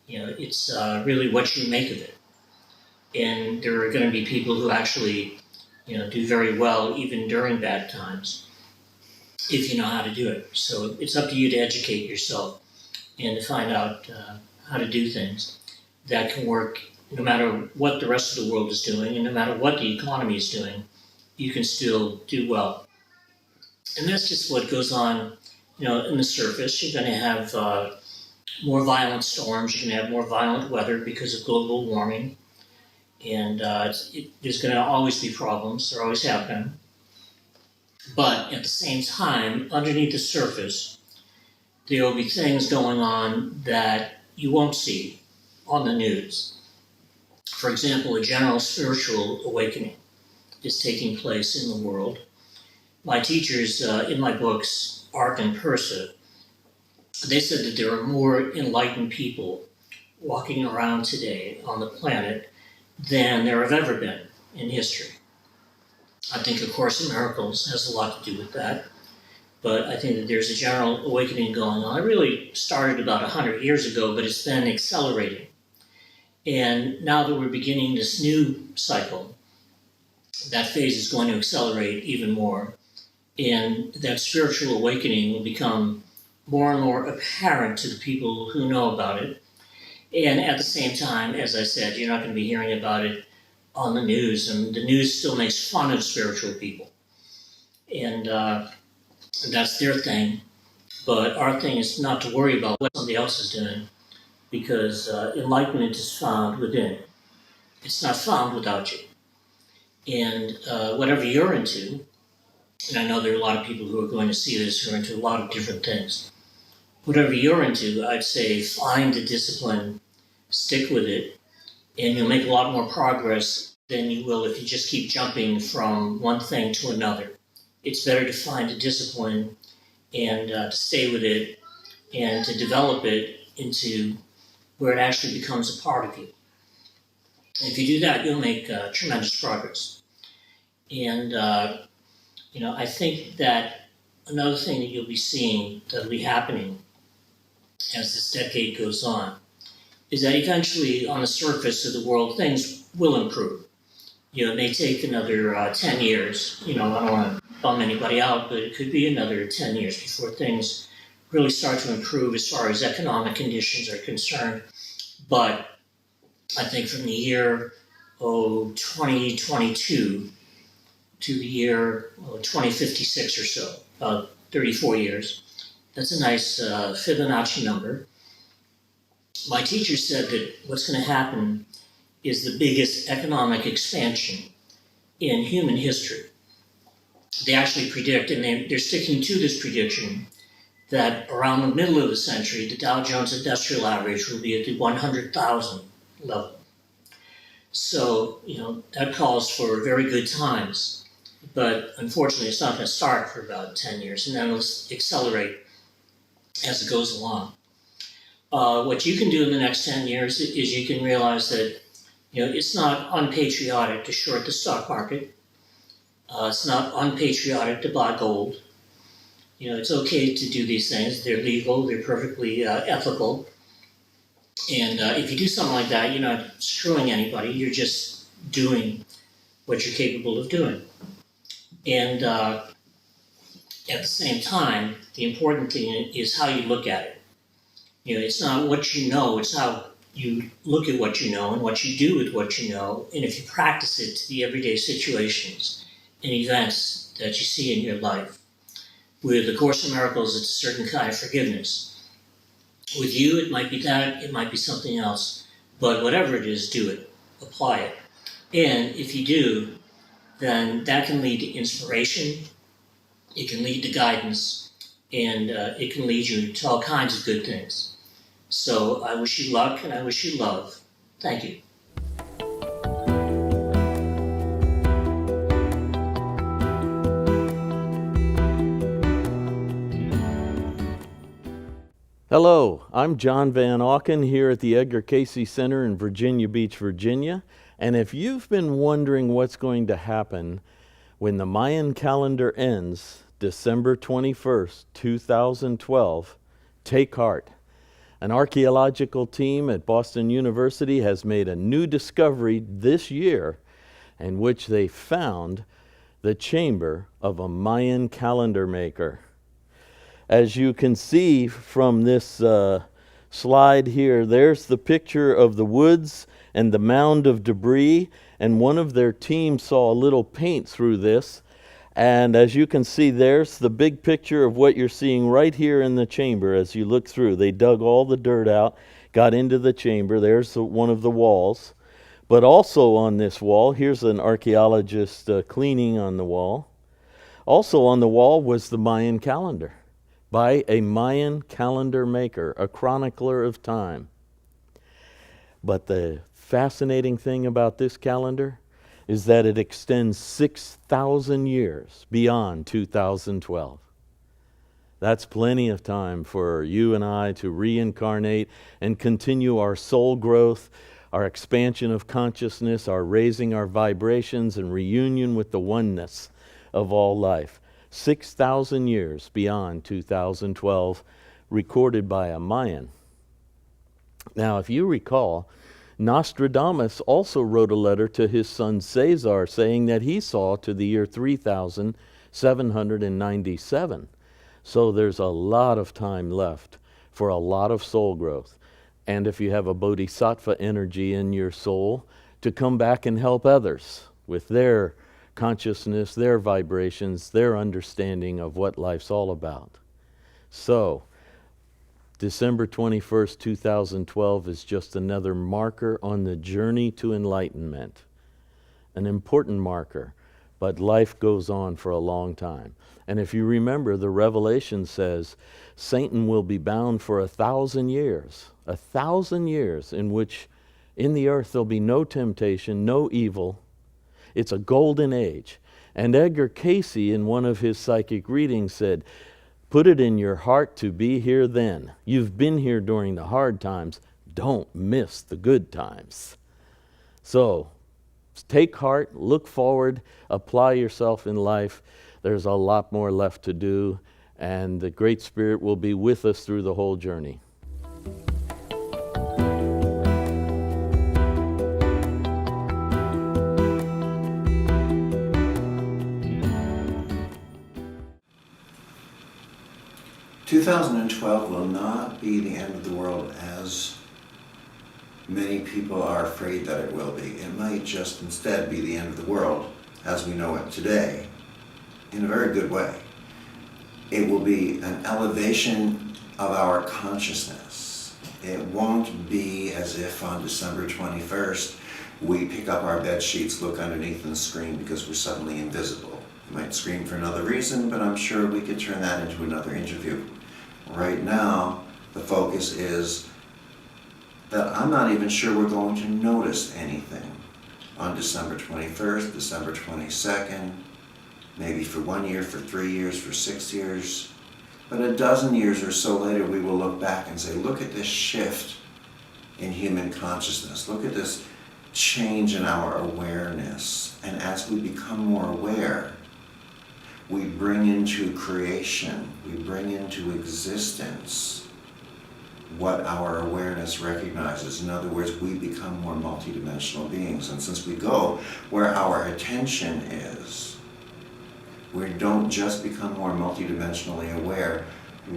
It's really what you make of it. And there are going to be people who actually, do very well even during bad times, if you know how to do it. So it's up to you to educate yourself and to find out how to do things that can work no matter what the rest of the world is doing, and no matter what the economy is doing, you can still do well. And that's just what goes on, in the surface. You're going to have more violent storms. You're going to have more violent weather because of global warming. And there's going to always be problems. There always have been. But at the same time, underneath the surface, there will be things going on that you won't see on the news. For example, a general spiritual awakening is taking place in the world. My teachers in my books, Art and Persa, they said that there are more enlightened people walking around today on the planet than there have ever been in history. I think A Course in Miracles has a lot to do with that. But I think that there's a general awakening going on. It really started about 100 years ago, but it's been accelerating. And now that we're beginning this new cycle, that phase is going to accelerate even more. And that spiritual awakening will become more and more apparent to the people who know about it. And at the same time, as I said, you're not going to be hearing about it on the news. And the news still makes fun of spiritual people. And that's their thing. But our thing is not to worry about what somebody else is doing, because enlightenment is found within. It's not found without you. And whatever you're into, and I know there are a lot of people who are going to see this who are into a lot of different things. Whatever you're into, I'd say find the discipline, stick with it, and you'll make a lot more progress than you will if you just keep jumping from one thing to another. It's better to find a discipline and to stay with it and to develop it into where it actually becomes a part of you. If you do that, you'll make tremendous progress. And, I think that another thing that you'll be seeing that'll be happening as this decade goes on is that eventually on the surface of the world, things will improve. It may take another 10 years. I don't want to bum anybody out, but it could be another 10 years before things really start to improve as far as economic conditions are concerned. But I think from the year 2022 to the year 2056 or so, about 34 years, that's a nice Fibonacci number. My teacher said that what's going to happen is the biggest economic expansion in human history. They actually predict, and they're sticking to this prediction, that around the middle of the century, the Dow Jones Industrial Average will be at the 100,000 level. So, that calls for very good times. But unfortunately, it's not going to start for about 10 years, and then it'll accelerate as it goes along. What you can do in the next 10 years is you can realize that it's not unpatriotic to short the stock market. It's not unpatriotic to buy gold. It's okay to do these things. They're legal. They're perfectly ethical. And if you do something like that, you're not screwing anybody. You're just doing what you're capable of doing. And at the same time, the important thing is how you look at it. It's not what you know, it's how you look at what you know and what you do with what you know, and if you practice it to the everyday situations and events that you see in your life. With A Course in Miracles, it's a certain kind of forgiveness. With you, it might be that, it might be something else, but whatever it is, do it, apply it. And if you do, then that can lead to inspiration, it can lead to guidance, and it can lead you to all kinds of good things. So I wish you luck and I wish you love. Thank you. Hello, I'm John Van Auken here at the Edgar Cayce Center in Virginia Beach, Virginia. And if you've been wondering what's going to happen when the Mayan calendar ends December 21st, 2012, take heart. An archaeological team at Boston University has made a new discovery this year in which they found the chamber of a Mayan calendar maker. As you can see from this slide here, there's the picture of the woods and the mound of debris, and one of their team saw a little paint through this. And as you can see, there's the big picture of what you're seeing right here in the chamber as you look through. They dug all the dirt out, got into the chamber. There's one of the walls. But also on this wall, here's an archaeologist cleaning on the wall. Also on the wall was the Mayan calendar by a Mayan calendar maker, a chronicler of time. But the fascinating thing about this calendar is that it extends 6,000 years beyond 2012. That's plenty of time for you and I to reincarnate and continue our soul growth, our expansion of consciousness, our raising our vibrations and reunion with the oneness of all life. 6,000 years beyond 2012, recorded by a Mayan. Now, if you recall, Nostradamus also wrote a letter to his son Caesar saying that he saw to the year 3797. So there's a lot of time left for a lot of soul growth. And if you have a bodhisattva energy in your soul, to come back and help others with their consciousness, their vibrations, their understanding of what life's all about. So, December 21st, 2012 is just another marker on the journey to enlightenment. An important marker, but life goes on for a long time. And if you remember, the Revelation says Satan will be bound for 1,000 years. 1,000 years in which in the earth there'll be no temptation, no evil. It's a golden age. And Edgar Cayce, in one of his psychic readings, said, put it in your heart to be here then. You've been here during the hard times. Don't miss the good times. So take heart, look forward, apply yourself in life. There's a lot more left to do, and the Great Spirit will be with us through the whole journey. "2012 will not be the end of the world as many people are afraid that it will be. It might just instead be the end of the world as we know it today, in a very good way. It will be an elevation of our consciousness. It won't be as if on December 21st we pick up our bed sheets, look underneath and scream because we're suddenly invisible. We might scream for another reason, but I'm sure we could turn that into another interview. Right now, the focus is that I'm not even sure we're going to notice anything on December 21st, December 22nd, maybe for 1 year, for 3 years, for 6 years. But a dozen years or so later, we will look back and say, look at this shift in human consciousness. Look at this change in our awareness. And as we become more aware, we bring into creation, we bring into existence what our awareness recognizes. In other words, we become more multidimensional beings. And since we go where our attention is, we don't just become more multidimensionally aware,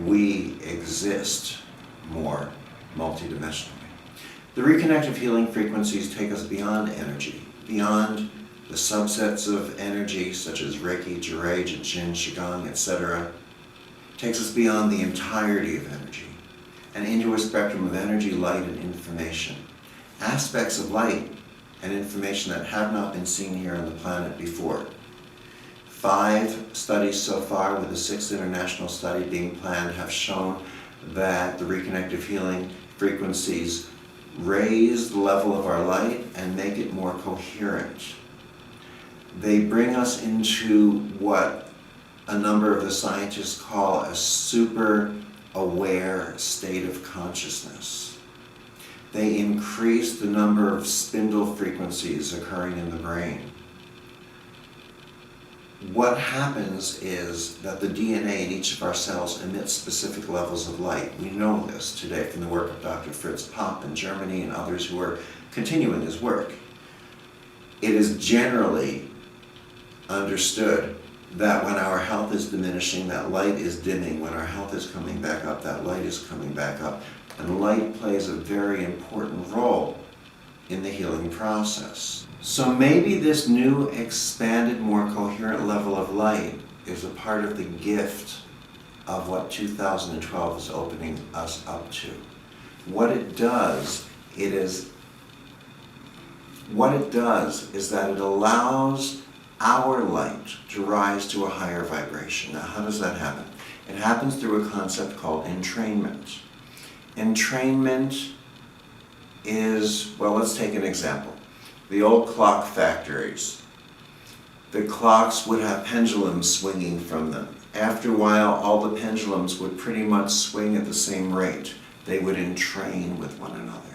we exist more multidimensionally. The reconnective healing frequencies take us beyond energy, beyond the subsets of energy such as Reiki, Jurei, Jin, Qigong, etc. Takes us beyond the entirety of energy and into a spectrum of energy, light, and information. Aspects of light and information that have not been seen here on the planet before. 5 studies so far, with the 6th international study being planned, have shown that the reconnective healing frequencies raise the level of our light and make it more coherent. They bring us into what a number of the scientists call a super aware state of consciousness. They increase the number of spindle frequencies occurring in the brain. What happens is that the DNA in each of our cells emits specific levels of light. We know this today from the work of Dr. Fritz Popp in Germany and others who are continuing his work. It is generally understood that when our health is diminishing, that light is dimming. When our health is coming back up, that light is coming back up. And light plays a very important role in the healing process. So maybe this new, expanded, more coherent level of light is a part of the gift of what 2012 is opening us up to. What it does is that it allows our light to rise to a higher vibration. Now, how does that happen? It happens through a concept called entrainment. Entrainment is, well, let's take an example. The old clock factories. The clocks would have pendulums swinging from them. After a while, all the pendulums would pretty much swing at the same rate. They would entrain with one another.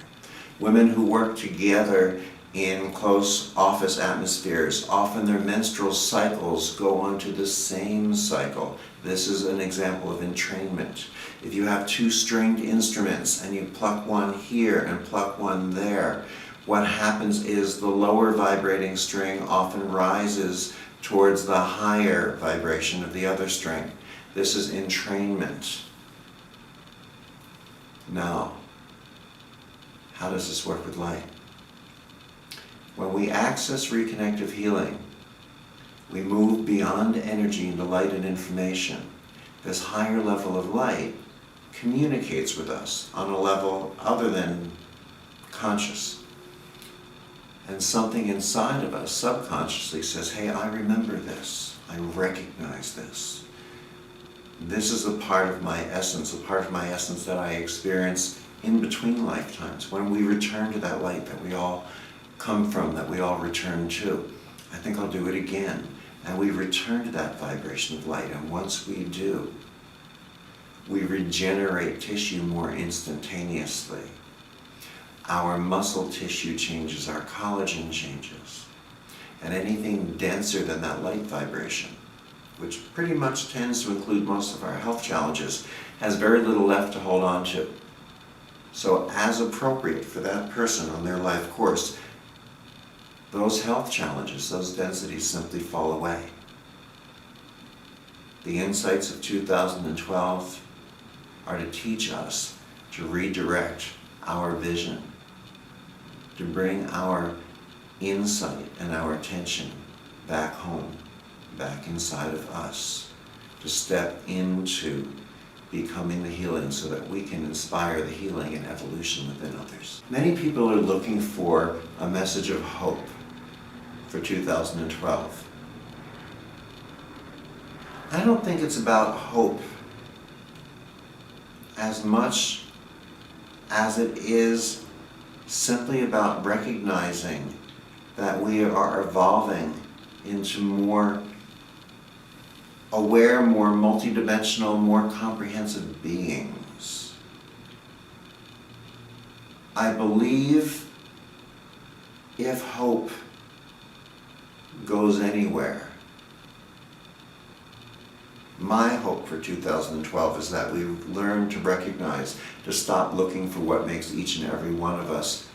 Women who work together in close office atmospheres, often their menstrual cycles go onto the same cycle. This is an example of entrainment. If you have 2 stringed instruments and you pluck one here and pluck one there, what happens is the lower vibrating string often rises towards the higher vibration of the other string. This is entrainment. Now, how does this work with light? When we access reconnective healing, we move beyond energy into light and information. This higher level of light communicates with us on a level other than conscious. And something inside of us subconsciously says, hey, I remember this. I recognize this. This is a part of my essence that I experience in between lifetimes, when we return to that light that we all come from, that we all return to. I think I'll do it again. And we return to that vibration of light. And once we do, we regenerate tissue more instantaneously. our muscle tissue changes, our collagen changes. And anything denser than that light vibration, which pretty much tends to include most of our health challenges, has very little left to hold on to. So as appropriate for that person on their life course, those health challenges, those densities simply fall away. The insights of 2012 are to teach us to redirect our vision, to bring our insight and our attention back home, back inside of us, to step into becoming the healing so that we can inspire the healing and evolution within others. Many people are looking for a message of hope for 2012. I don't think it's about hope as much as it is simply about recognizing that we are evolving into more aware, more multidimensional, more comprehensive beings. I believe if hope goes anywhere, my hope for 2012 is that we learn to recognize, to stop looking for what makes each and every one of us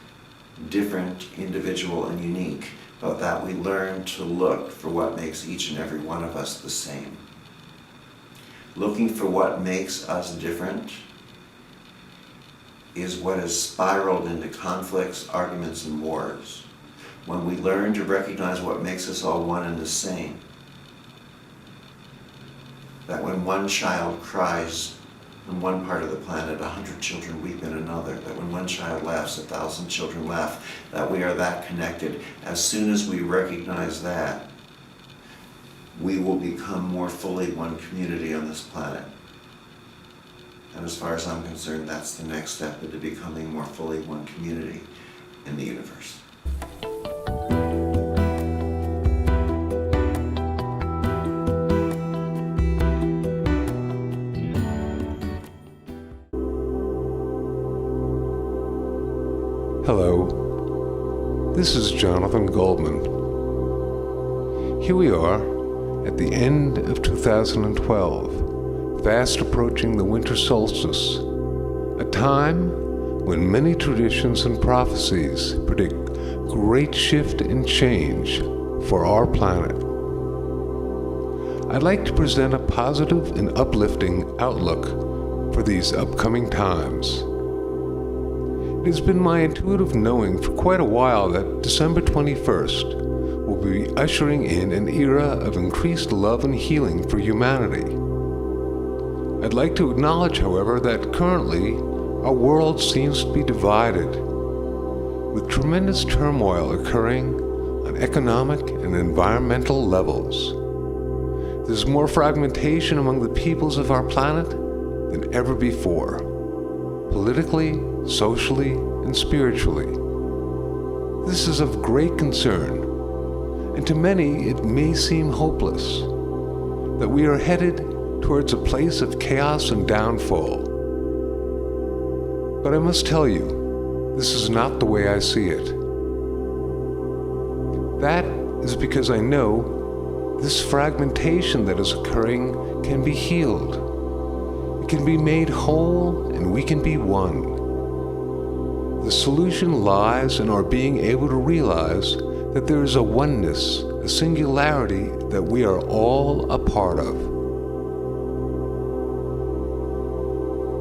different, individual, and unique, but that we learn to look for what makes each and every one of us the same. Looking for what makes us different is what has spiraled into conflicts, arguments, and wars. When we learn to recognize what makes us all one and the same, that when one child cries in one part of the planet, 100 children weep in another, that when one child laughs, 1,000 children laugh, that we are that connected. As soon as we recognize that, we will become more fully one community on this planet. And as far as I'm concerned, that's the next step into becoming more fully one community in the universe. Hello, this is Jonathan Goldman. Here we are at the end of 2012, fast approaching the winter solstice, a time when many traditions and prophecies predict great shift and change for our planet. I'd like to present a positive and uplifting outlook for these upcoming times. It has been my intuitive knowing for quite a while that December 21st will be ushering in an era of increased love and healing for humanity. I'd like to acknowledge, however, that currently our world seems to be divided, with tremendous turmoil occurring on economic and environmental levels. There's more fragmentation among the peoples of our planet than ever before, politically, socially, and spiritually. This is of great concern, and to many it may seem hopeless, that we are headed towards a place of chaos and downfall. But I must tell you, this is not the way I see it. That is because I know this fragmentation that is occurring can be healed. It can be made whole, and we can be one. The solution lies in our being able to realize that there is a oneness, a singularity that we are all a part of.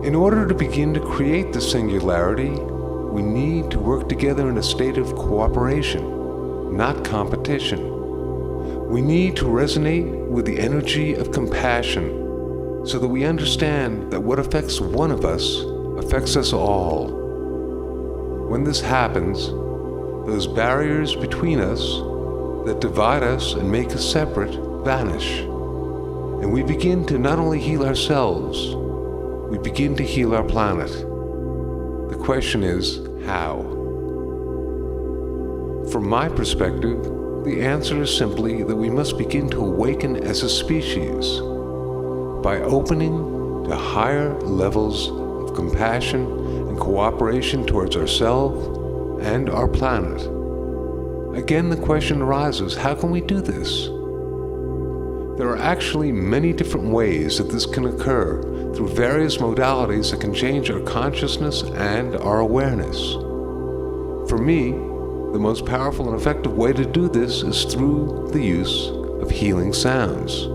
In order to begin to create the singularity, we need to work together in a state of cooperation, not competition. We need to resonate with the energy of compassion so that we understand that what affects one of us affects us all. When this happens, those barriers between us that divide us and make us separate vanish, and we begin to not only heal ourselves, we begin to heal our planet. The question is, how? From my perspective, the answer is simply that we must begin to awaken as a species by opening to higher levels of compassion and cooperation towards ourselves and our planet. Again, the question arises, how can we do this? There are actually many different ways that this can occur through various modalities that can change our consciousness and our awareness. For me, the most powerful and effective way to do this is through the use of healing sounds.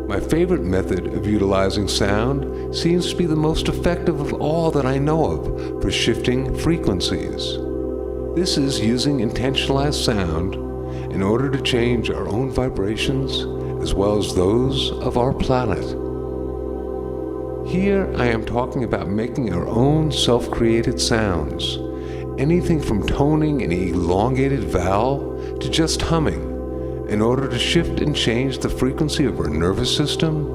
My favorite method of utilizing sound seems to be the most effective of all that I know of for shifting frequencies. This is using intentionalized sound in order to change our own vibrations as well as those of our planet. Here I am talking about making our own self-created sounds, anything from toning an elongated vowel to just humming, in order to shift and change the frequency of our nervous system,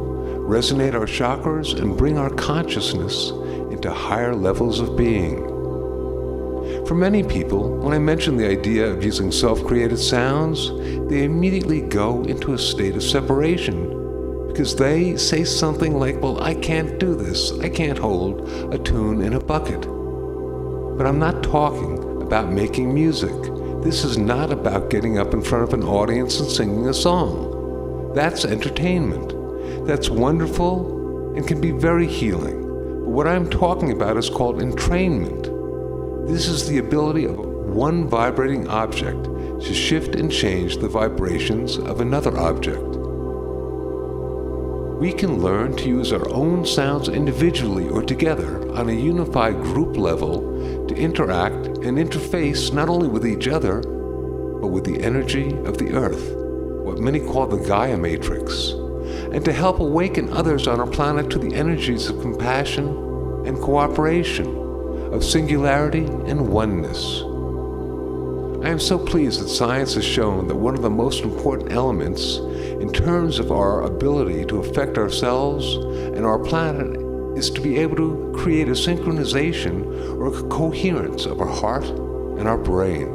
resonate our chakras, and bring our consciousness into higher levels of being. For many people, when I mention the idea of using self-created sounds, they immediately go into a state of separation because they say something like, well, I can't do this. I can't hold a tune in a bucket. But I'm not talking about making music. This is not about getting up in front of an audience and singing a song. That's entertainment. That's wonderful and can be very healing. But what I'm talking about is called entrainment. This is the ability of one vibrating object to shift and change the vibrations of another object. We can learn to use our own sounds individually or together on a unified group level to interact and interface not only with each other, but with the energy of the earth, what many call the Gaia matrix, and to help awaken others on our planet to the energies of compassion and cooperation, of singularity and oneness. I am so pleased that science has shown that one of the most important elements in terms of our ability to affect ourselves and our planet is to be able to create a synchronization or a coherence of our heart and our brain.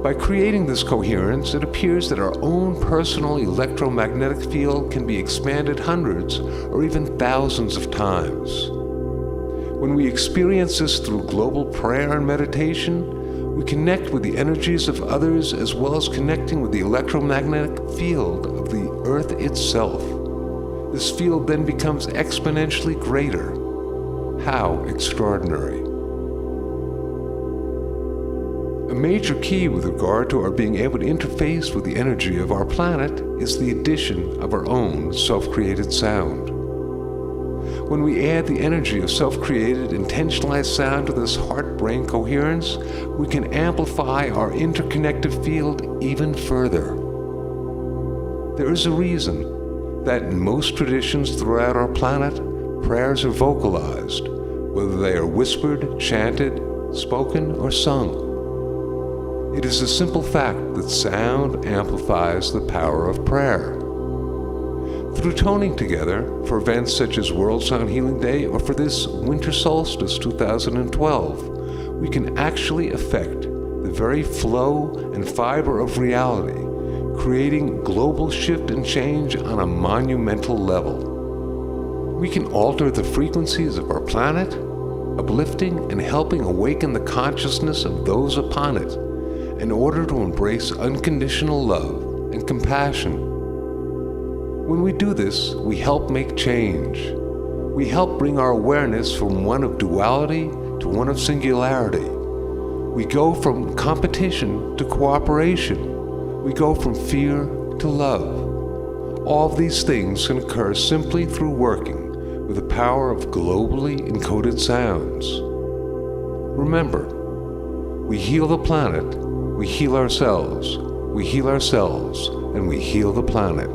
By creating this coherence, it appears that our own personal electromagnetic field can be expanded hundreds or even thousands of times. When we experience this through global prayer and meditation, we connect with the energies of others as well as connecting with the electromagnetic field of the earth itself. This field then becomes exponentially greater. How extraordinary. A major key with regard to our being able to interface with the energy of our planet is the addition of our own self-created sound. When we add the energy of self-created, intentionalized sound to this heart-brain coherence, we can amplify our interconnected field even further. There is a reason that in most traditions throughout our planet, prayers are vocalized, whether they are whispered, chanted, spoken, or sung. It is a simple fact that sound amplifies the power of prayer. Through toning together, for events such as World Sound Healing Day or for this Winter Solstice 2012, we can actually affect the very flow and fiber of reality, creating global shift and change on a monumental level. We can alter the frequencies of our planet, uplifting and helping awaken the consciousness of those upon it, in order to embrace unconditional love and compassion. When we do this, we help make change. We help bring our awareness from one of duality to one of singularity. We go from competition to cooperation. We go from fear to love. All of these things can occur simply through working with the power of globally encoded sounds. Remember, we heal the planet, we heal ourselves, and we heal the planet.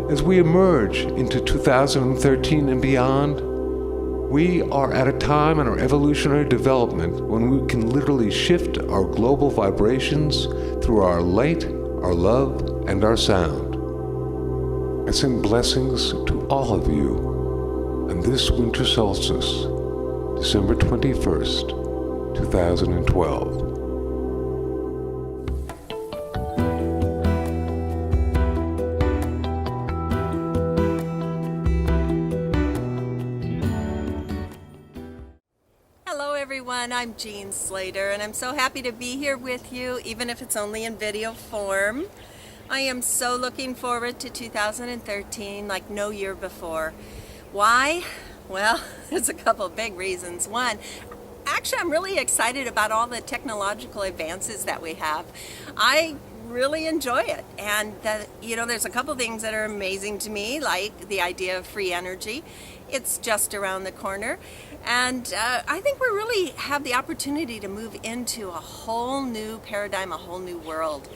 As we emerge into 2013 and beyond, we are at a time in our evolutionary development when we can literally shift our global vibrations through our light, our love, and our sound. I send blessings to all of you on this winter solstice, December 21st, 2012. everyone. I'm Jean Slater, and I'm so happy to be here with you, even if it's only in video form. I am so looking forward to 2013 like no year before. Why? Well, there's a couple of big reasons. One, actually, I'm really excited about all the technological advances that we have. I really enjoy it, and there's a couple things that are amazing to me, like the idea of free energy. It's just around the corner, and I think we really have the opportunity to move into a whole new paradigm, a whole new world.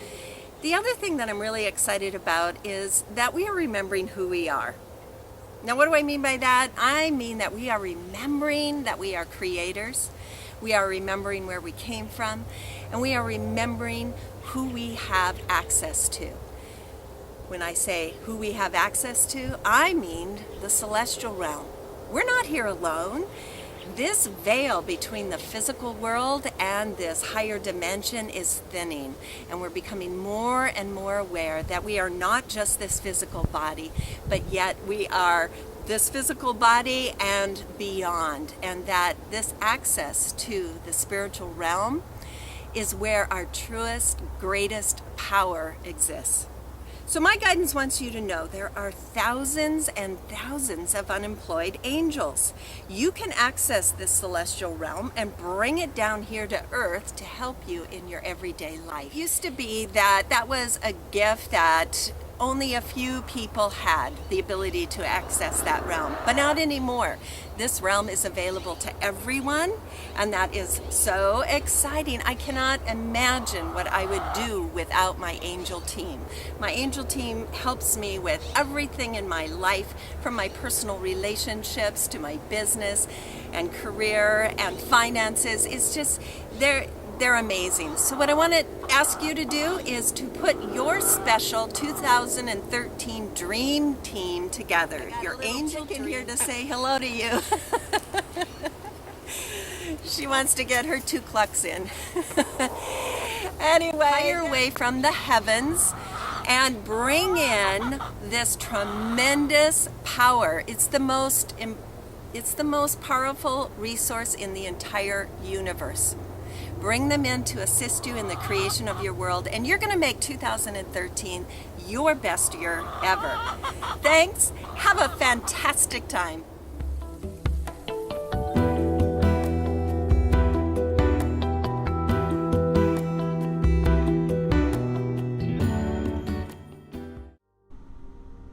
The other thing that I'm really excited about is that we are remembering who we are. Now, what do I mean by that? I mean that we are remembering that we are creators, we are remembering where we came from, and we are remembering who we have access to. When I say who we have access to, I mean the celestial realm. We're not here alone. This veil between the physical world and this higher dimension is thinning, and we're becoming more and more aware that we are not just this physical body, but yet we are this physical body and beyond, and that this access to the spiritual realm is where our truest, greatest power exists. So my guidance wants you to know there are thousands and thousands of unemployed angels. You can access this celestial realm and bring it down here to earth to help you in your everyday life. It used to be that was a gift that only a few people had the ability to access that realm, but not anymore. This realm is available to everyone, and that is so exciting. I cannot imagine what I would do without my angel team. My angel team helps me with everything in my life, from my personal relationships to my business and career and finances. It's just, they're amazing. So what I want to ask you to do is to put your special 2013 dream team together. Your angel in here to say hello to you. She wants to get her 2 clucks in. Anyway, hire away from the heavens and bring in this tremendous power. It's the most powerful resource in the entire universe. Bring them in to assist you in the creation of your world, and you're going to make 2013 your best year ever. Thanks. Have a fantastic time.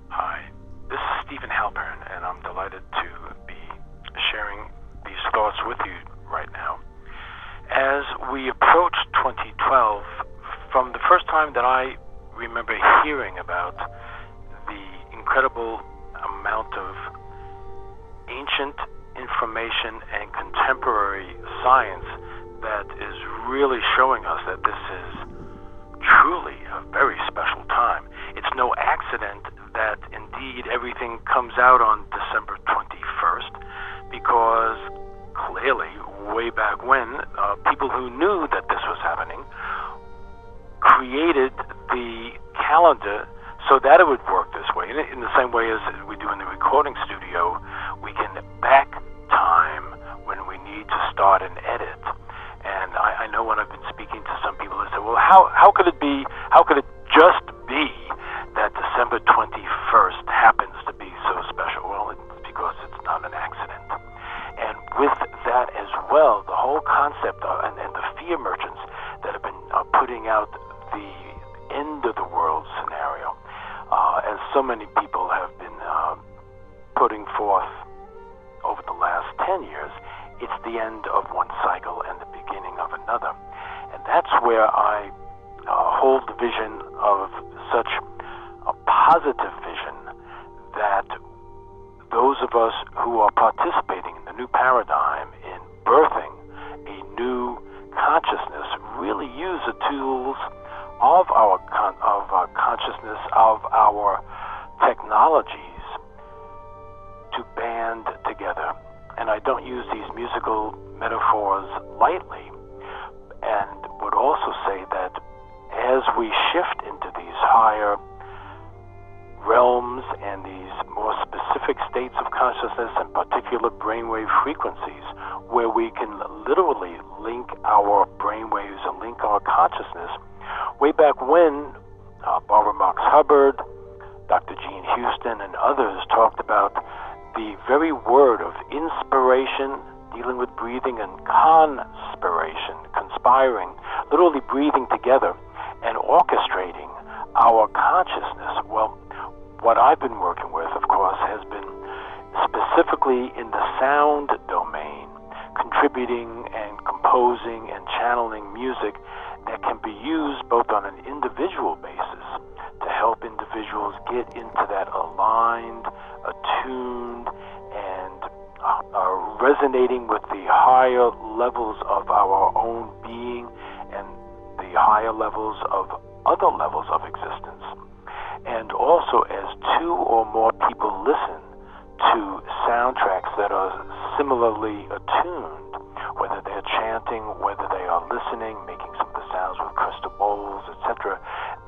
Hi, this is Stephen Halpern, and I'm delighted to be sharing these thoughts with you right now. As we approach 2012, from the first time that I remember hearing about the incredible amount of ancient information and contemporary science that is really showing us that this is truly a very special time. It's no accident that indeed everything comes out on December 21st, because clearly, way back when, people who knew that this was happening created the calendar so that it would work this way. In the same way as we do in the recording studio, we can back time when we need to start an edit. And I know when I've been speaking to some people, they say, well, how could it be, how could it just be that December 21st happens to be so special? Well, it's because it's not an accident. And with that as well, the whole concept and the fear merchants that have been putting out the end of the world scenario, as so many people have been putting forth over the last 10 years, it's the end of one cycle and the beginning of another. And that's where I hold the vision of such a positive vision that those of us who are participating in the new paradigm in birthing a new consciousness really use the tools of our consciousness, of our technologies to band together. And I don't use these musical metaphors lightly, and would also say that as we shift into these higher realms and these more specific specific states of consciousness and particular brainwave frequencies where we can literally link our brainwaves and link our consciousness. Way back when, Barbara Marx Hubbard, Dr. Gene Houston, and others talked about the very word of inspiration, dealing with breathing, and conspiration, conspiring, literally breathing together and orchestrating our consciousness. Well, what I've been working with, of course, has been specifically in the sound domain, contributing and composing and channeling music that can be used both on an individual basis to help individuals get into that aligned, attuned, and resonating with the higher levels of our own being and the higher levels of other levels of existence. And also, as two or more people listen to soundtracks that are similarly attuned, whether they're chanting, whether they are listening, making some of the sounds with crystal bowls, etc.,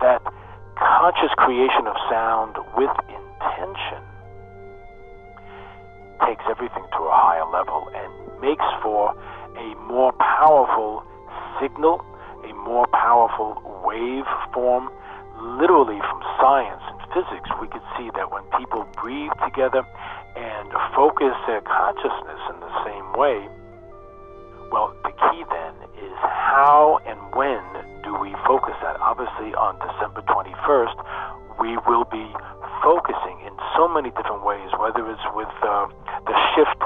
that conscious creation of sound with intention takes everything to a higher level and makes for a more powerful signal, a more powerful waveform. Literally from science and physics, we could see that when people breathe together and focus their consciousness in the same way, well, the key then is how and when do we focus that? Obviously, on December 21st, we will be focusing in so many different ways, whether it's with the Shift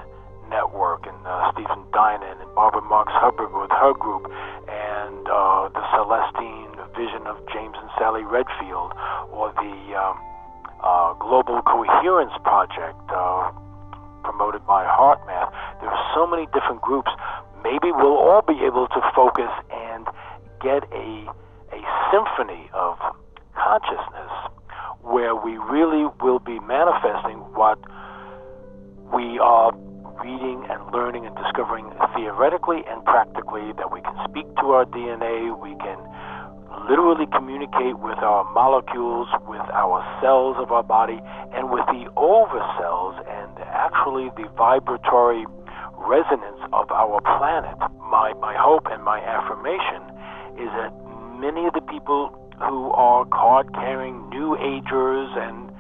Network and Stephen Dinan and Barbara Marx Hubbard with her group, and the Celestine Vision of James and Sally Redfield, or the Global Coherence Project promoted by HeartMath. There are so many different groups. Maybe we'll all be able to focus and get a symphony of consciousness where we really will be manifesting what we are reading and learning and discovering theoretically and practically, that we can speak to our DNA, we can literally communicate with our molecules, with our cells of our body, and with the overcells, and actually the vibratory resonance of our planet. My hope and my affirmation is that many of the people who are card-carrying New Agers and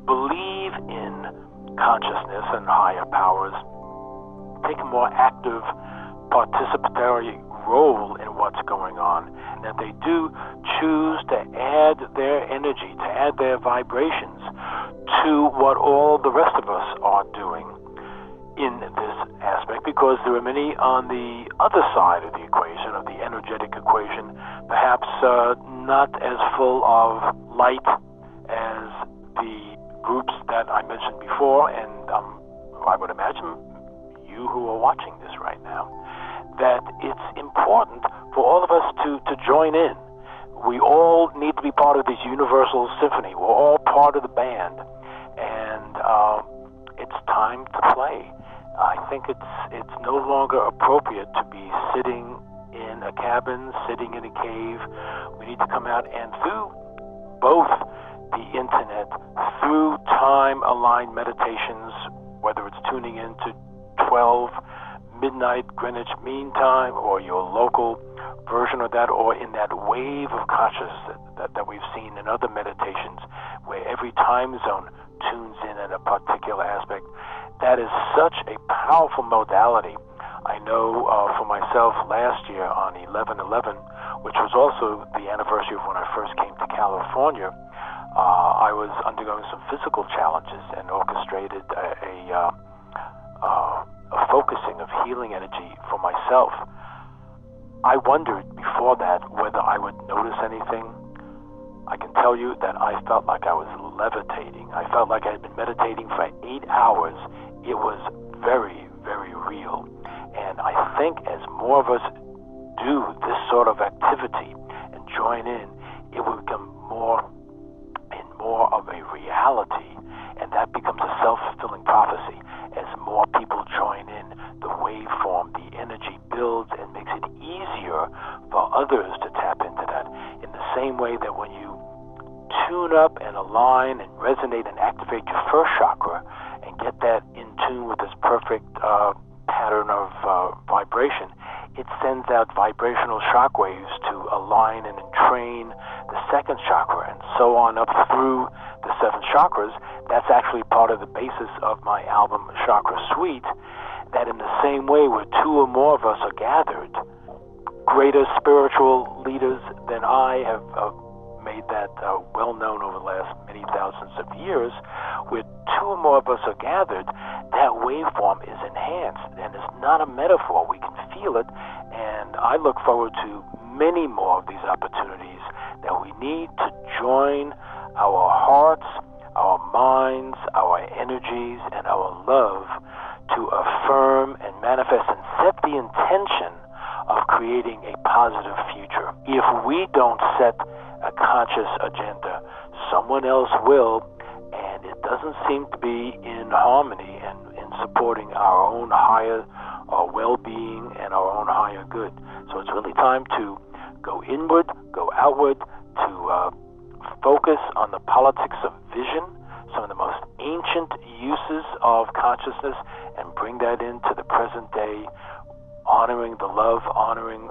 believe in consciousness and higher powers take a more active participatory role in what's going on, and that they do choose to add their energy, to add their vibrations to what all the rest of us are doing in this aspect, because there are many on the other side of the equation, of the energetic equation, perhaps not as full of light as the groups that I mentioned before, and I would imagine you who are watching this right now, that it's important for all of us to join in. We all need to be part of this universal symphony. We're all part of the band, and it's time to play. I think it's no longer appropriate to be sitting in a cabin, sitting in a cave. We need to come out, and through both the internet, through time-aligned meditations, whether it's tuning in to 12 midnight Greenwich Mean Time, or your local version of that, or in that wave of consciousness that we've seen in other meditations, where every time zone tunes in at a particular aspect. That is such a powerful modality. I know for myself, last year on 11/11, which was also the anniversary of when I first came to California, I was undergoing some physical challenges and orchestrated a focusing of healing energy for myself. I wondered before that whether I would notice anything. I can tell you that I felt like I was levitating. I felt like I had been meditating for 8 hours. It was very, very real. And I think as more of us do this sort of activity and join in, it will become more and more of a reality. And that becomes a self-fulfilling prophecy. As more people join in, the waveform, the energy builds and makes it easier for others to tap into that. In the same way that when you tune up and align and resonate and activate your first chakra and get that in tune with this perfect pattern of vibration, it sends out vibrational shockwaves to align and entrain the second chakra, and so on up through the 7 chakras. That's actually part of the basis of my album Chakra Suite, that in the same way where 2 or more of us are gathered, greater spiritual leaders than I have made that well known over the last many thousands of years, where 2 or more of us are gathered, that waveform is enhanced, and it's not a metaphor. We can feel it, and I look forward to many more of these opportunities that we need to join our hearts, our minds, our energies, and our love to affirm and manifest and set the intention of creating a positive future. If we don't set a conscious agenda, someone else will, and it doesn't seem to be in harmony and in supporting our own higher well-being and our own higher good. So it's really time to go inward, go outward, to focus on the politics of vision, some of the most ancient uses of consciousness, and bring that into the present day, honoring the love, honoring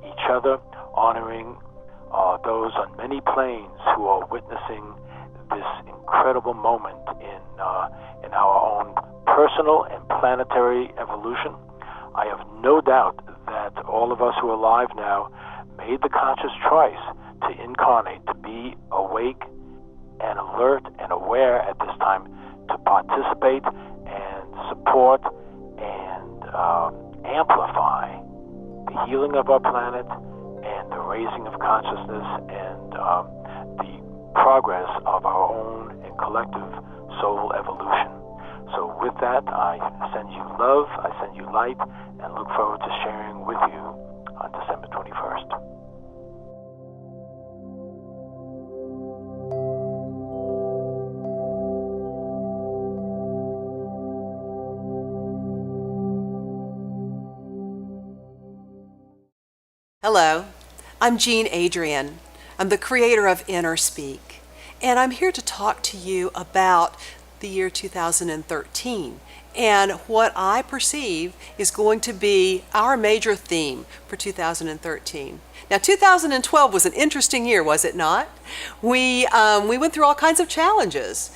each other, honoring those on many planes who are witnessing this incredible moment in our own personal and planetary evolution. I have no doubt that all of us who are alive now made the conscious choice to incarnate, to be awake and alert and aware at this time, to participate and support and amplify the healing of our planet and the raising of consciousness and the progress of our own and collective soul evolution. So with that, I send you love, I send you light, and look forward to sharing with you on December 21st. Hello, I'm Jean Adrian. I'm the creator of Inner Speak, and I'm here to talk to you about the year 2013 and what I perceive is going to be our major theme for 2013. Now, 2012 was an interesting year, was it not? We went through all kinds of challenges.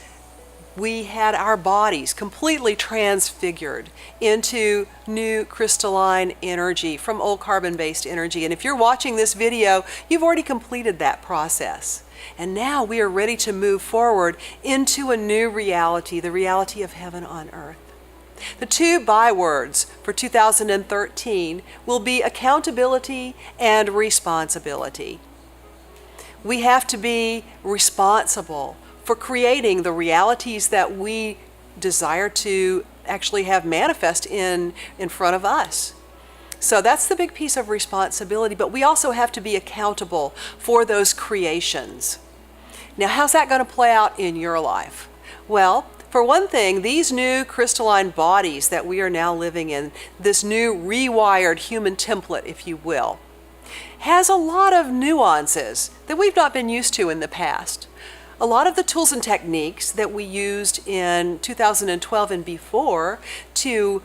We had our bodies completely transfigured into new crystalline energy from old carbon-based energy. And if you're watching this video, you've already completed that process. And now we are ready to move forward into a new reality, the reality of heaven on earth. The 2 bywords for 2013 will be accountability and responsibility. We have to be responsible for creating the realities that we desire to actually have manifest in front of us. So that's the big piece of responsibility, but we also have to be accountable for those creations. Now, how's that going to play out in your life? Well, for one thing, these new crystalline bodies that we are now living in, this new rewired human template, if you will, has a lot of nuances that we've not been used to in the past. A lot of the tools and techniques that we used in 2012 and before to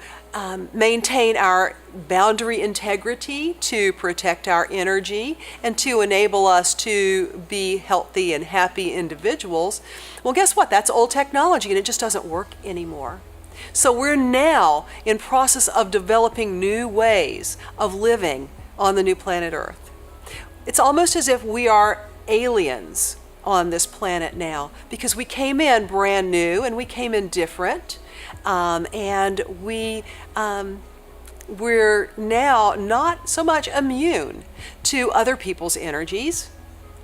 maintain our boundary integrity, to protect our energy, and to enable us to be healthy and happy individuals, well, guess what? That's old technology and it just doesn't work anymore. So we're now in process of developing new ways of living on the new planet Earth. It's almost as if we are aliens on this planet now, because we came in brand new and we came in different, and we're now not so much immune to other people's energies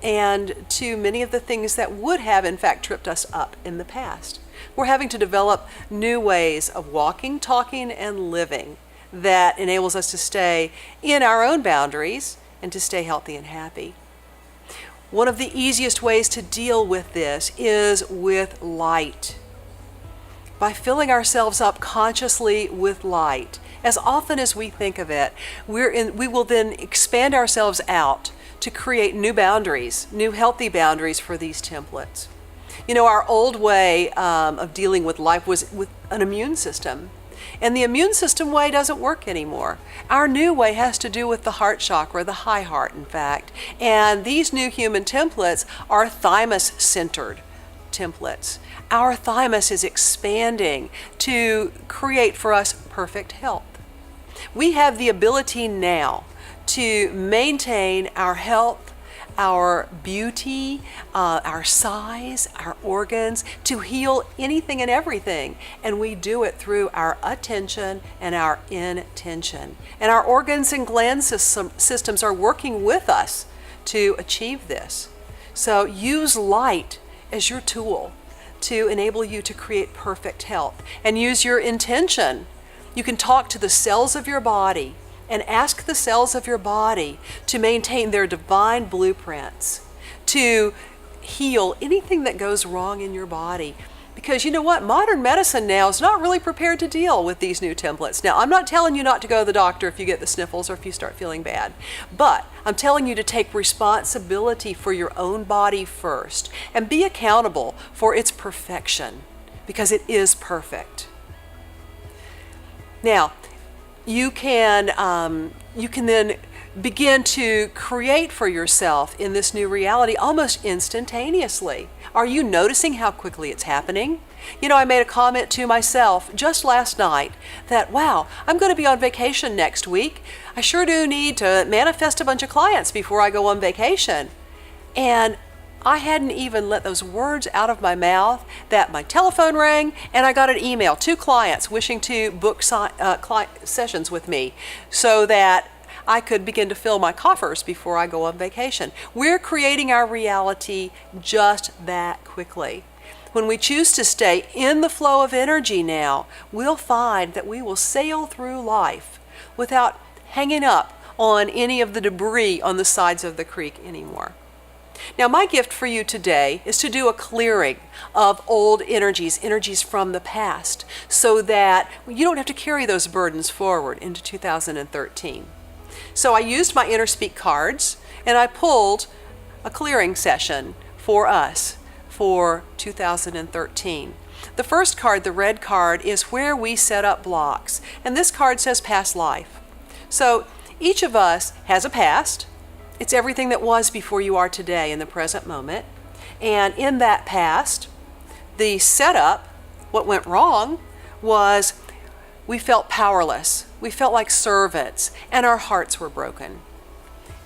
and to many of the things that would have in fact tripped us up in the past. We're having to develop new ways of walking, talking, and living that enables us to stay in our own boundaries and to stay healthy and happy. One of the easiest ways to deal with this is with light. By filling ourselves up consciously with light As often as we think of it, we will then expand ourselves out to create new boundaries, new healthy boundaries for these templates. You know, our old way of dealing with life was with an immune system. And the immune system way doesn't work anymore. Our new way has to do with the heart chakra, the high heart, in fact. And these new human templates are thymus-centered templates. Our thymus is expanding to create for us perfect health. We have the ability now to maintain our health, our beauty, our size, our organs, to heal anything and everything. And we do it through our attention and our intention. And our organs and gland systems are working with us to achieve this. So use light as your tool to enable you to create perfect health. And use your intention. You can talk to the cells of your body and ask the cells of your body to maintain their divine blueprints, to heal anything that goes wrong in your body. Because you know what? Modern medicine now is not really prepared to deal with these new templates. Now, I'm not telling you not to go to the doctor if you get the sniffles or if you start feeling bad, but I'm telling you to take responsibility for your own body first and be accountable for its perfection, because it is perfect. Now, you can then begin to create for yourself in this new reality almost instantaneously. Are you noticing how quickly it's happening? You know, I made a comment to myself just last night that, wow, I'm going to be on vacation next week. I sure do need to manifest a bunch of clients before I go on vacation. And I hadn't even let those words out of my mouth that my telephone rang and I got an email, 2 clients wishing to book sessions with me so that I could begin to fill my coffers before I go on vacation. We're creating our reality just that quickly. When we choose to stay in the flow of energy now, we'll find that we will sail through life without hanging up on any of the debris on the sides of the creek anymore. Now, my gift for you today is to do a clearing of old energies from the past, so that you don't have to carry those burdens forward into 2013. So I used my Inner Speak cards, and I pulled a clearing session for us for 2013. The first card, the red card, is where we set up blocks, and this card says past life. So each of us has a past. It's everything that was before you are today in the present moment. And in that past, the setup, what went wrong, was we felt powerless. We felt like servants, and our hearts were broken.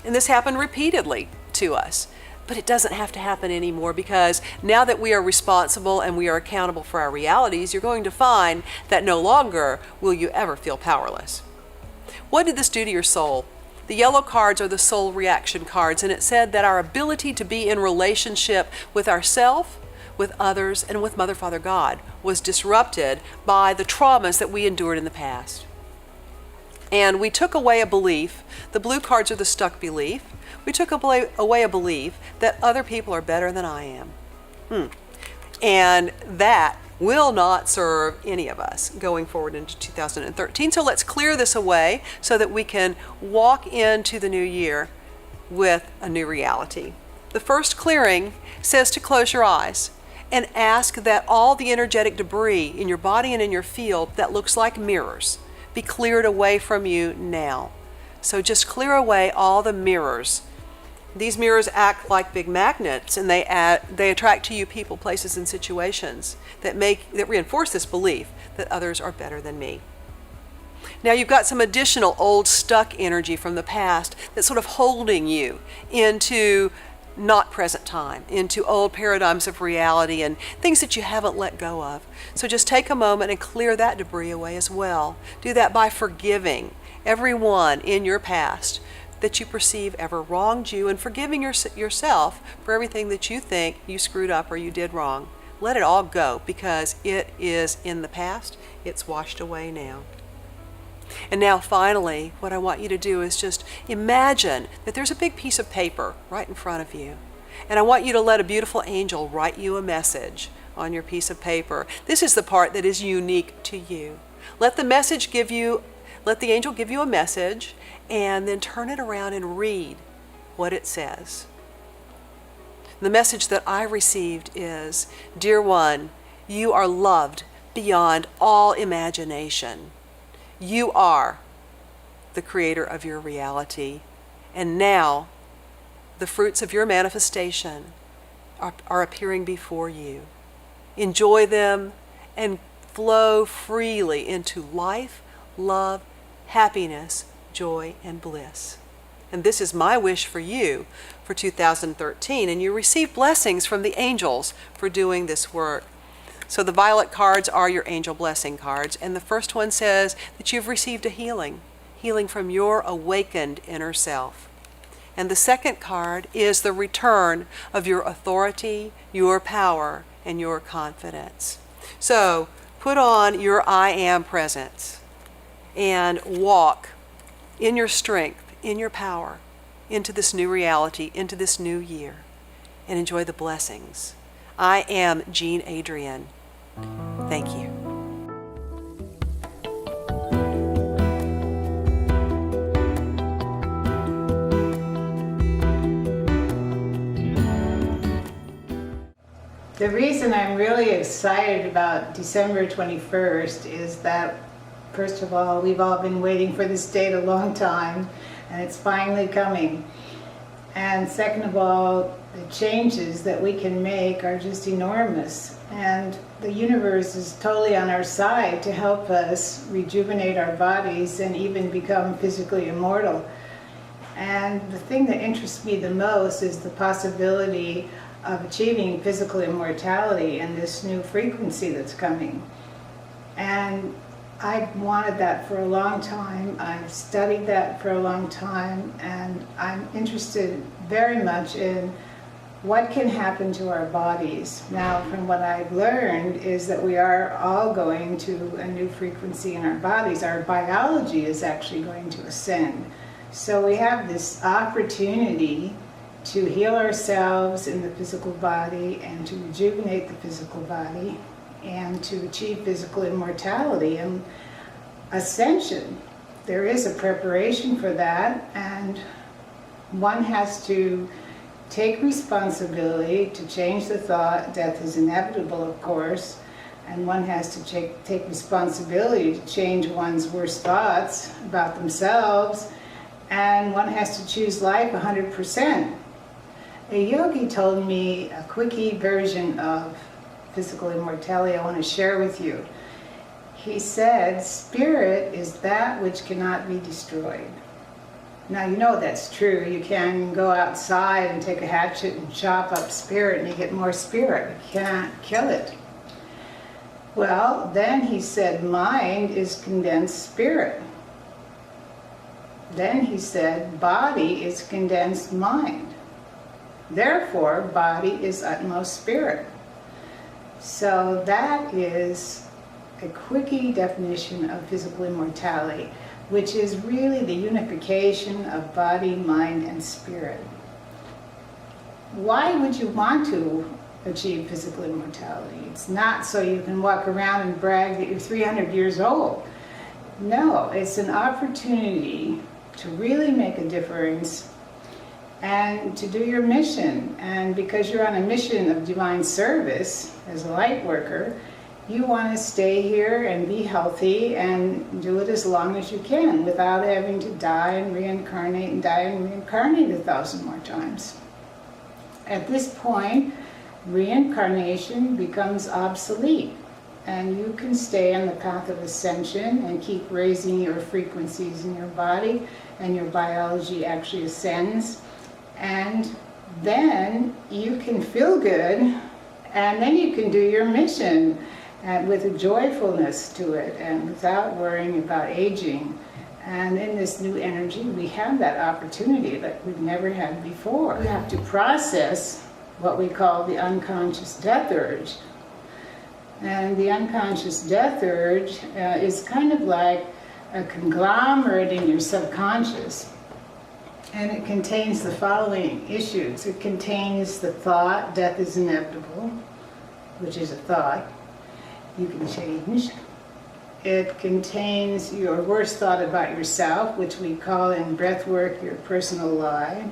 And this happened repeatedly to us. But it doesn't have to happen anymore, because now that we are responsible and we are accountable for our realities, you're going to find that no longer will you ever feel powerless. What did this do to your soul? The yellow cards are the soul reaction cards, and it said that our ability to be in relationship with ourselves, with others, and with Mother, Father, God was disrupted by the traumas that we endured in the past. And we took away a belief. The blue cards are the stuck belief. We took away a belief that other people are better than I am. And that will not serve any of us going forward into 2013. So let's clear this away so that we can walk into the new year with a new reality. The first clearing says to close your eyes and ask that all the energetic debris in your body and in your field that looks like mirrors be cleared away from you now. So just clear away all the mirrors. These mirrors act like big magnets, and they attract to you people, places, and situations that reinforce this belief that others are better than me. Now you've got some additional old stuck energy from the past that's sort of holding you into not present time, into old paradigms of reality and things that you haven't let go of. So just take a moment and clear that debris away as well. Do that by forgiving everyone in your past that you perceive ever wronged you, and forgiving yourself for everything that you think you screwed up or you did wrong. Let it all go, because it is in the past. It's washed away now. And now finally, what I want you to do is just imagine that there's a big piece of paper right in front of you. And I want you to let a beautiful angel write you a message on your piece of paper. This is the part that is unique to you. Let the message give you let the angel give you a message, and then turn it around and read what it says. The message that I received is, "Dear one, you are loved beyond all imagination. You are the creator of your reality, and now the fruits of your manifestation are appearing before you. Enjoy them and flow freely into life, love, happiness, joy, and bliss." And this is my wish for you for 2013, and you receive blessings from the angels for doing this work. So the violet cards are your angel blessing cards, and the first one says that you've received a healing from your awakened inner self. And the second card is the return of your authority, your power, and your confidence. So put on your I am presence and walk in your strength, in your power, into this new reality, into this new year, and enjoy the blessings. I am Jean Adrian. Thank you. The reason I'm really excited about December 21st is that, first of all, we've all been waiting for this date a long time, and it's finally coming. And second of all, the changes that we can make are just enormous. And the universe is totally on our side to help us rejuvenate our bodies and even become physically immortal. And the thing that interests me the most is the possibility of achieving physical immortality in this new frequency that's coming. And I've wanted that for a long time. I've studied that for a long time, and I'm interested very much in what can happen to our bodies. Now, from what I've learned is that we are all going to a new frequency in our bodies. Our biology is actually going to ascend. So we have this opportunity to heal ourselves in the physical body and to rejuvenate the physical body and to achieve physical immortality and ascension. There is a preparation for that, and one has to take responsibility to change the thought. Death is inevitable, of course, and one has to take responsibility to change one's worst thoughts about themselves, and one has to choose life 100%. A yogi told me a quickie version of physical immortality I want to share with you. He said, "Spirit is that which cannot be destroyed." Now, you know that's true. You can go outside and take a hatchet and chop up spirit and you get more spirit. You can't kill it. Well, then he said, mind is condensed spirit. Then he said, body is condensed mind. Therefore, body is utmost spirit. So that is a quickie definition of physical immortality, which is really the unification of body, mind, and spirit. Why would you want to achieve physical immortality? It's not so you can walk around and brag that you're 300 years old. No, it's an opportunity to really make a difference and to do your mission. And because you're on a mission of divine service as a light worker, you want to stay here and be healthy and do it as long as you can without having to die and reincarnate and die and reincarnate 1,000 more times. At this point, reincarnation becomes obsolete, and you can stay on the path of ascension and keep raising your frequencies in your body, and your biology actually ascends. And then you can feel good, and then you can do your mission and with a joyfulness to it and without worrying about aging. And in this new energy, we have that opportunity that we've never had before. We have to process what we call the unconscious death urge. And the unconscious death urge is kind of like a conglomerate in your subconscious. And it contains the following issues. It contains the thought, death is inevitable, which is a thought you can change. It contains your worst thought about yourself, which we call in breathwork your personal lie.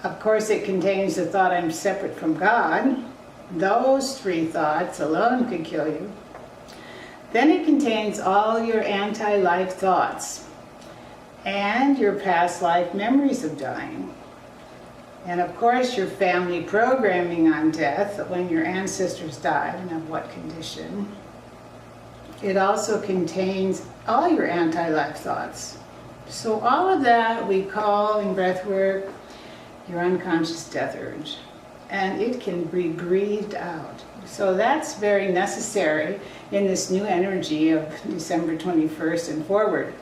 Of course, it contains the thought, I'm separate from God. Those three thoughts alone could kill you. Then it contains all your anti-life thoughts and your past life memories of dying. And of course, your family programming on death, when your ancestors died and of what condition. It also contains all your anti-life thoughts. So all of that we call in breathwork your unconscious death urge. And it can be breathed out. So that's very necessary in this new energy of December 21st and forward,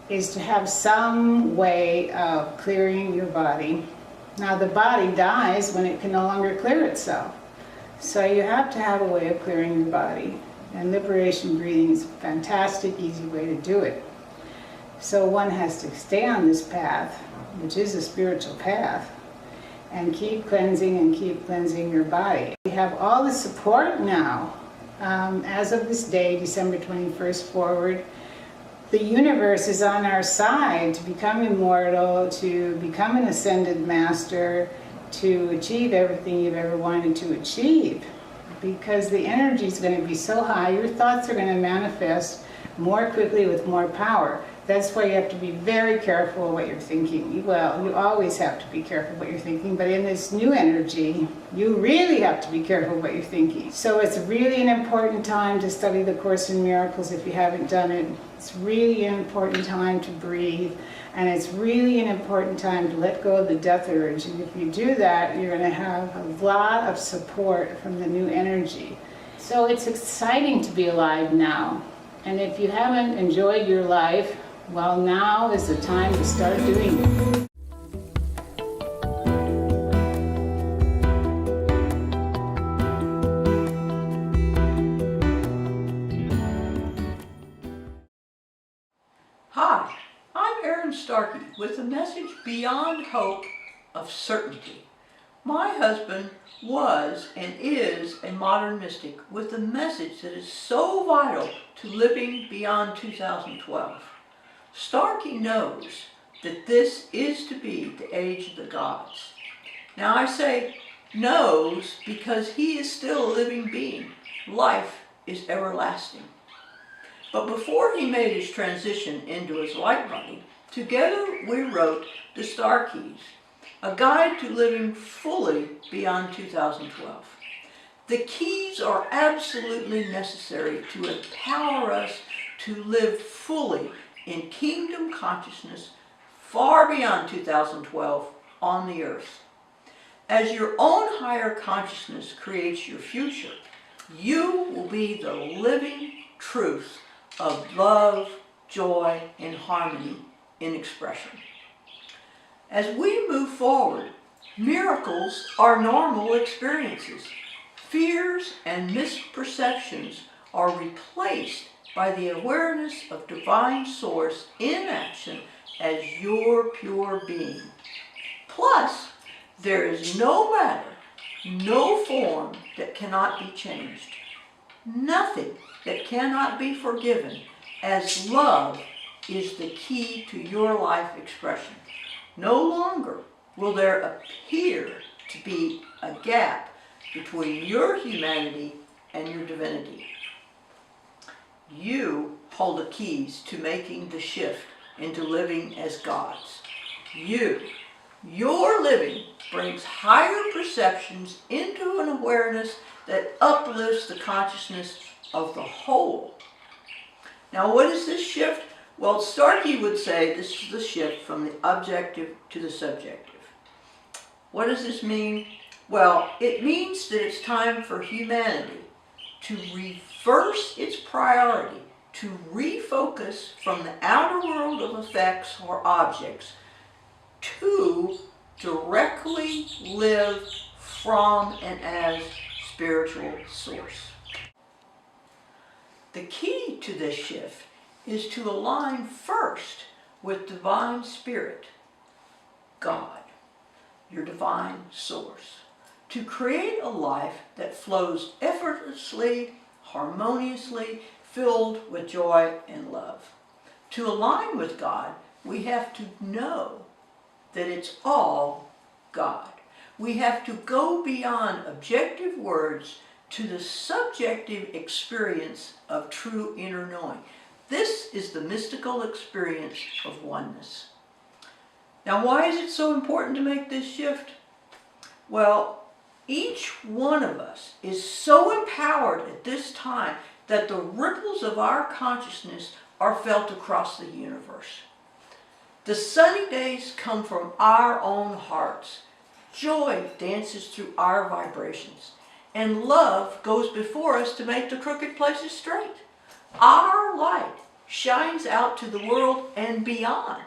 is to have some way of clearing your body. Now the body dies when it can no longer clear itself. So you have to have a way of clearing your body. And liberation breathing is a fantastic, easy way to do it. So one has to stay on this path, which is a spiritual path, and keep cleansing your body. We have all the support now. As of this day, December 21st forward, the universe is on our side to become immortal, to become an ascended master, to achieve everything you've ever wanted to achieve. Because the energy is going to be so high, your thoughts are going to manifest more quickly with more power. That's why you have to be very careful what you're thinking. Well, you always have to be careful what you're thinking, but in this new energy, you really have to be careful what you're thinking. So it's really an important time to study the Course in Miracles if you haven't done it. It's really an important time to breathe, and it's really an important time to let go of the death urge. And if you do that, you're going to have a lot of support from the new energy. So it's exciting to be alive now. And if you haven't enjoyed your life, well, now is the time to start doing it. Hi, I'm Erin Starkey with a message beyond hope of certainty. My husband was and is a modern mystic with a message that is so vital to living beyond 2012. Starkey knows that this is to be the age of the gods. Now I say knows because he is still a living being. Life is everlasting. But before he made his transition into his light body, together we wrote the Starkeys, a guide to living fully beyond 2012. The keys are absolutely necessary to empower us to live fully in kingdom consciousness far beyond 2012 on the earth. As your own higher consciousness creates your future, you will be the living truth of love, joy, and harmony in expression. As we move forward, miracles are normal experiences. Fears and misperceptions are replaced by the awareness of Divine Source in action as your pure being. Plus, there is no matter, no form that cannot be changed. Nothing that cannot be forgiven, as love is the key to your life expression. No longer will there appear to be a gap between your humanity and your divinity. You hold the keys to making the shift into living as gods. Your living brings higher perceptions into an awareness that uplifts the consciousness of the whole. Now, what is this shift? Well, Starkey would say this is the shift from the objective to the subjective. What does this mean? Well, it means that it's time for humanity to reverse its priority, to refocus from the outer world of effects or objects to directly live from and as spiritual source. The key to this shift is to align first with Divine Spirit, God, your divine source, to create a life that flows effortlessly, harmoniously, filled with joy and love. To align with God, we have to know that it's all God. We have to go beyond objective words to the subjective experience of true inner knowing. This is the mystical experience of oneness. Now, why is it so important to make this shift? Well, each one of us is so empowered at this time that the ripples of our consciousness are felt across the universe. The sunny days come from our own hearts. Joy dances through our vibrations, and love goes before us to make the crooked places straight. Our light shines out to the world and beyond.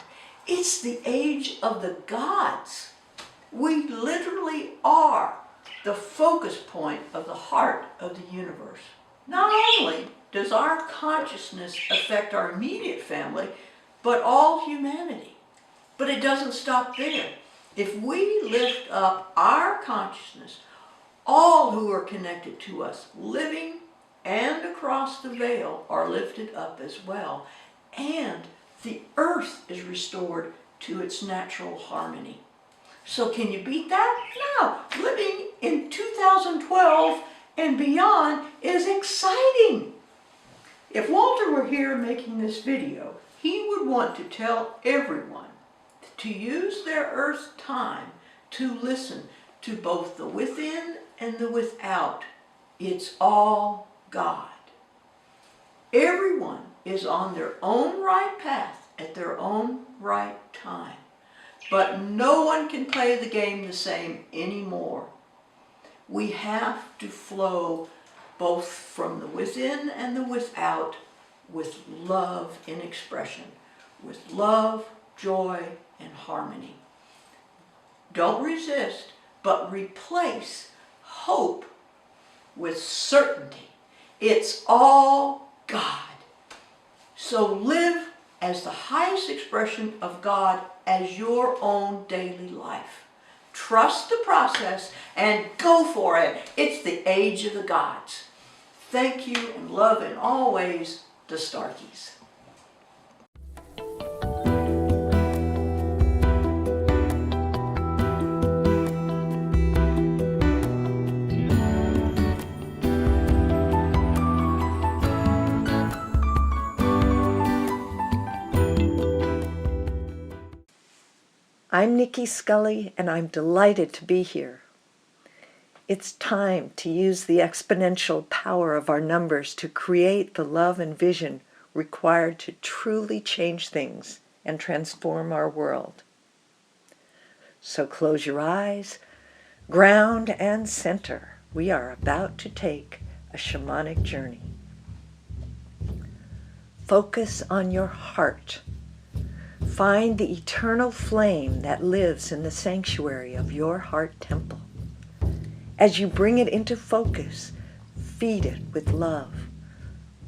It's the age of the gods. We literally are the focus point of the heart of the universe. Not only does our consciousness affect our immediate family, but all humanity. But it doesn't stop there. If we lift up our consciousness, all who are connected to us, living and across the veil, are lifted up as well. And the earth is restored to its natural harmony. So can you beat that? No. Living in 2012 and beyond is exciting. If Walter were here making this video, he would want to tell everyone to use their earth time to listen to both the within and the without. It's all God. Everyone is on their own right path at their own right time. But no one can play the game the same anymore. We have to flow both from the within and the without with love in expression, with love, joy, and harmony. Don't resist, but replace hope with certainty. It's all God. So live as the highest expression of God as your own daily life. Trust the process and go for it. It's the age of the gods. Thank you and love in all ways, the Starkeys. I'm Nikki Scully, and I'm delighted to be here. It's time to use the exponential power of our numbers to create the love and vision required to truly change things and transform our world. So close your eyes, ground and center. We are about to take a shamanic journey. Focus on your heart. Find the eternal flame that lives in the sanctuary of your heart temple. As you bring it into focus, feed it with love.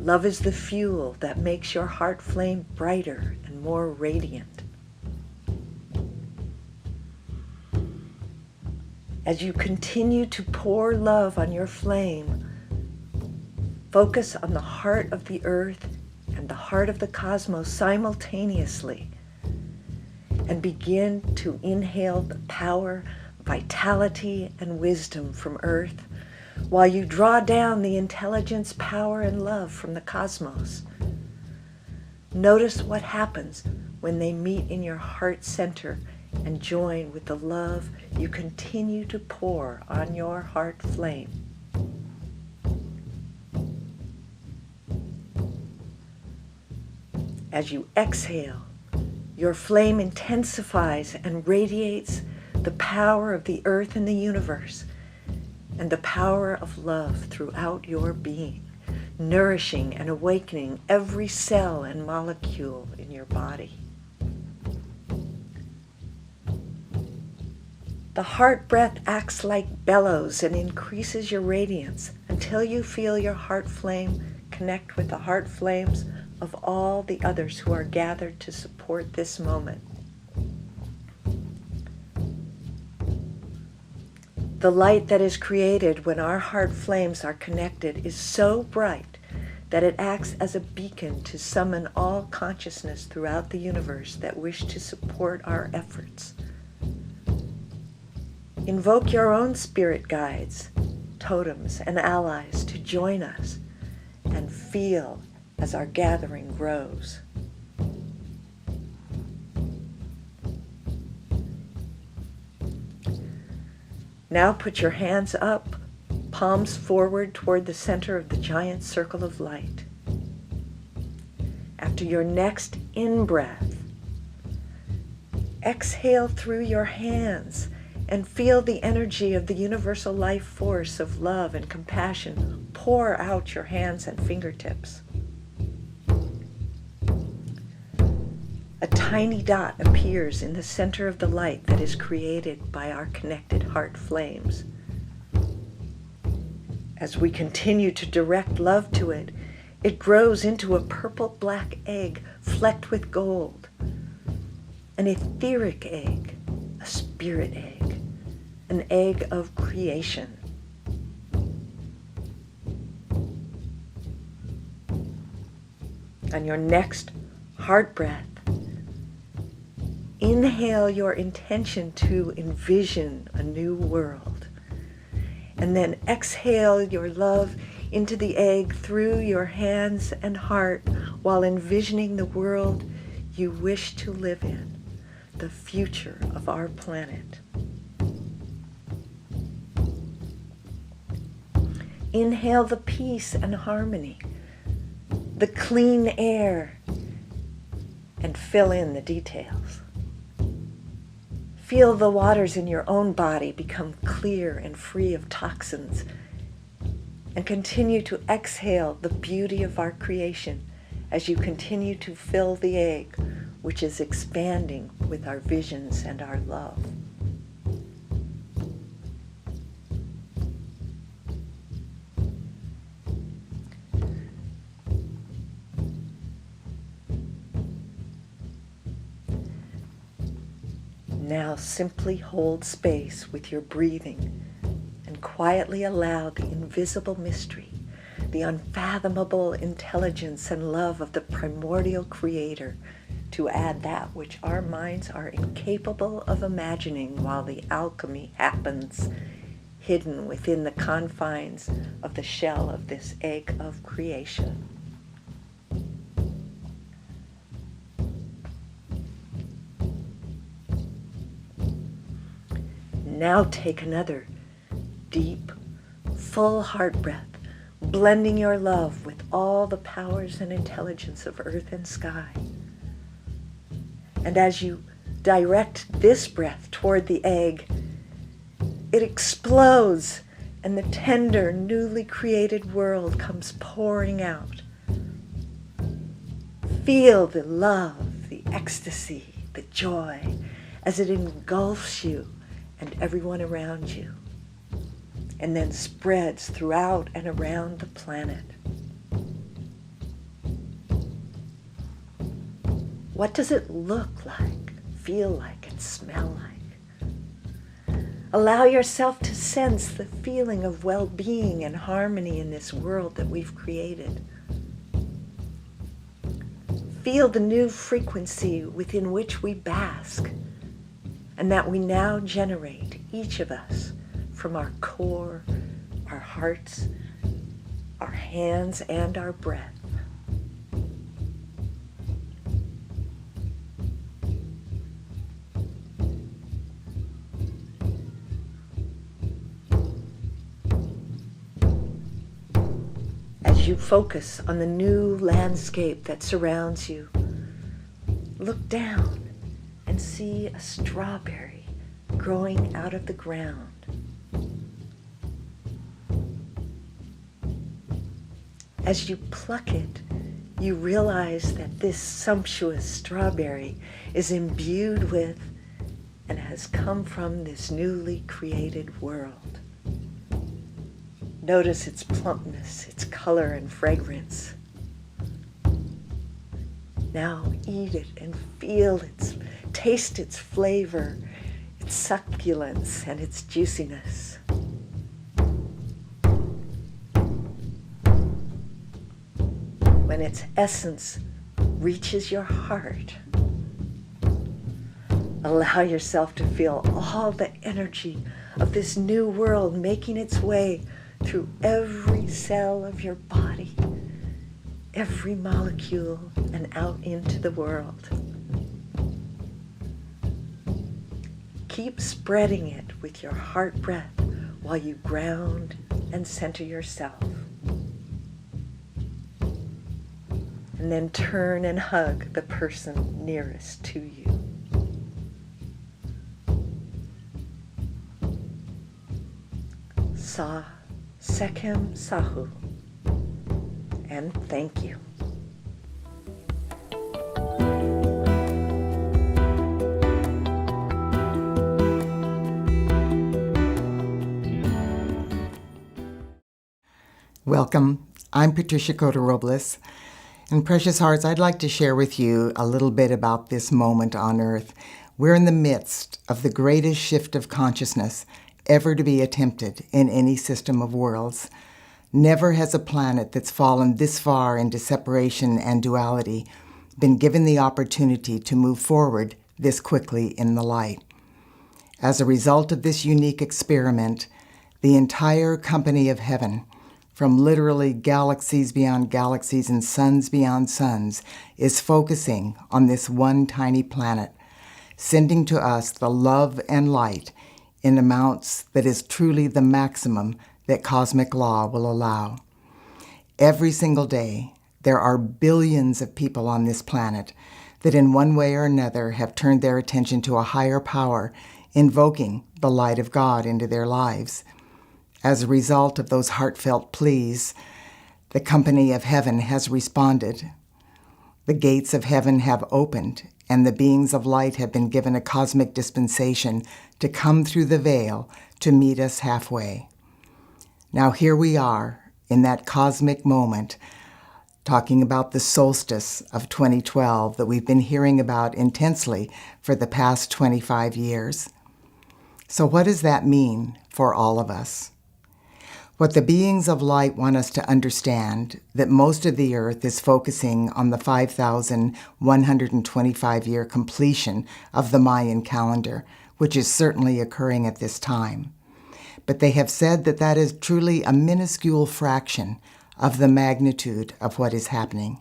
Love is the fuel that makes your heart flame brighter and more radiant. As you continue to pour love on your flame, focus on the heart of the earth and the heart of the cosmos simultaneously, and begin to inhale the power, vitality, and wisdom from earth, while you draw down the intelligence, power, and love from the cosmos. Notice what happens when they meet in your heart center and join with the love you continue to pour on your heart flame. As you exhale, your flame intensifies and radiates the power of the earth and the universe, and the power of love throughout your being, nourishing and awakening every cell and molecule in your body. The heart breath acts like bellows and increases your radiance until you feel your heart flame connect with the heart flames of all the others who are gathered to support this moment. The light that is created when our heart flames are connected is so bright that it acts as a beacon to summon all consciousness throughout the universe that wish to support our efforts. Invoke your own spirit guides, totems, and allies to join us and feel as our gathering grows. Now put your hands up, palms forward toward the center of the giant circle of light. After your next in-breath, exhale through your hands and feel the energy of the universal life force of love and compassion pour out your hands and fingertips. A tiny dot appears in the center of the light that is created by our connected heart flames. As we continue to direct love to it, it grows into a purple-black egg flecked with gold, an etheric egg, a spirit egg, an egg of creation. On your next heart breath, inhale your intention to envision a new world, and then exhale your love into the egg through your hands and heart while envisioning the world you wish to live in, the future of our planet. Inhale the peace and harmony, the clean air, and fill in the details. Feel the waters in your own body become clear and free of toxins, and continue to exhale the beauty of our creation as you continue to fill the egg, which is expanding with our visions and our love. Now simply hold space with your breathing and quietly allow the invisible mystery, the unfathomable intelligence and love of the primordial creator to add that which our minds are incapable of imagining while the alchemy happens, hidden within the confines of the shell of this egg of creation. Now take another deep, full heart breath, blending your love with all the powers and intelligence of earth and sky. And as you direct this breath toward the egg, it explodes and the tender, newly created world comes pouring out. Feel the love, the ecstasy, the joy as it engulfs you and everyone around you, and then spreads throughout and around the planet. What does it look like, feel like, and smell like? Allow yourself to sense the feeling of well-being and harmony in this world that we've created. Feel the new frequency within which we bask, and that we now generate, each of us, from our core, our hearts, our hands, and our breath. As you focus on the new landscape that surrounds you, look down and see a strawberry growing out of the ground. As you pluck it, you realize that this sumptuous strawberry is imbued with and has come from this newly created world. Notice its plumpness, its color and fragrance. Now eat it and taste its flavor, its succulence, and its when its essence reaches your heart. Allow yourself to feel all the energy of this new world making its way through every cell of your body, every molecule, and out into the world. Keep spreading it with your heart breath while you ground and center yourself. And then turn and hug the person nearest to you. Sa Sekem Sahu, and thank you. Welcome. I'm Patricia Cota-Robles. And Precious Hearts, I'd like to share with you a little bit about this moment on Earth. We're in the midst of the greatest shift of consciousness ever to be attempted in any system of worlds. Never has a planet that's fallen this far into separation and duality been given the opportunity to move forward this quickly in the light. As a result of this unique experiment, the entire company of heaven, from literally galaxies beyond galaxies and suns beyond suns, is focusing on this one tiny planet, sending to us the love and light in amounts that is truly the maximum that cosmic law will allow. Every single day, there are billions of people on this planet that in one way or another have turned their attention to a higher power, invoking the light of God into their lives. As a result of those heartfelt pleas, the company of heaven has responded. The gates of heaven have opened, and the beings of light have been given a cosmic dispensation to come through the veil to meet us halfway. Now here we are in that cosmic moment, talking about the solstice of 2012 that we've been hearing about intensely for the past 25 years. So what does that mean for all of us? What the beings of light want us to understand, that most of the Earth is focusing on the 5,125-year completion of the Mayan calendar, which is certainly occurring at this time. But they have said that that is truly a minuscule fraction of the magnitude of what is happening.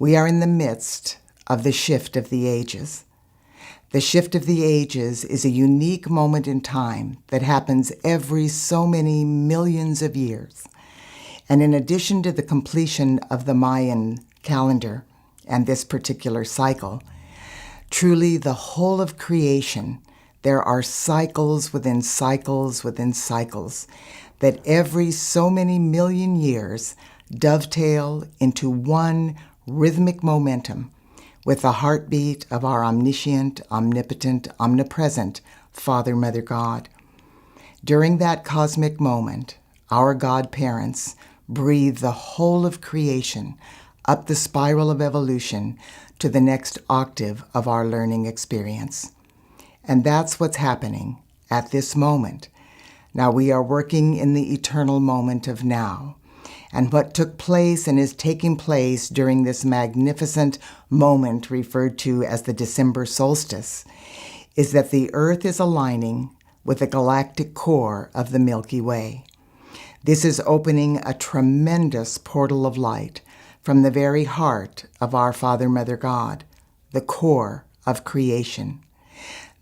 We are in the midst of the shift of the ages. The shift of the ages is a unique moment in time that happens every so many millions of years. And in addition to the completion of the Mayan calendar and this particular cycle, truly the whole of creation, there are cycles within cycles within cycles that every so many million years dovetail into one rhythmic momentum with the heartbeat of our omniscient, omnipotent, omnipresent Father, Mother, God. During that cosmic moment, our godparents breathe the whole of creation up the spiral of evolution to the next octave of our learning experience. And that's what's happening at this moment. Now we are working in the eternal moment of now. And what took place and is taking place during this magnificent moment referred to as the December solstice is that the Earth is aligning with the galactic core of the Milky Way. This is opening a tremendous portal of light from the very heart of our Father, Mother, God, the core of creation.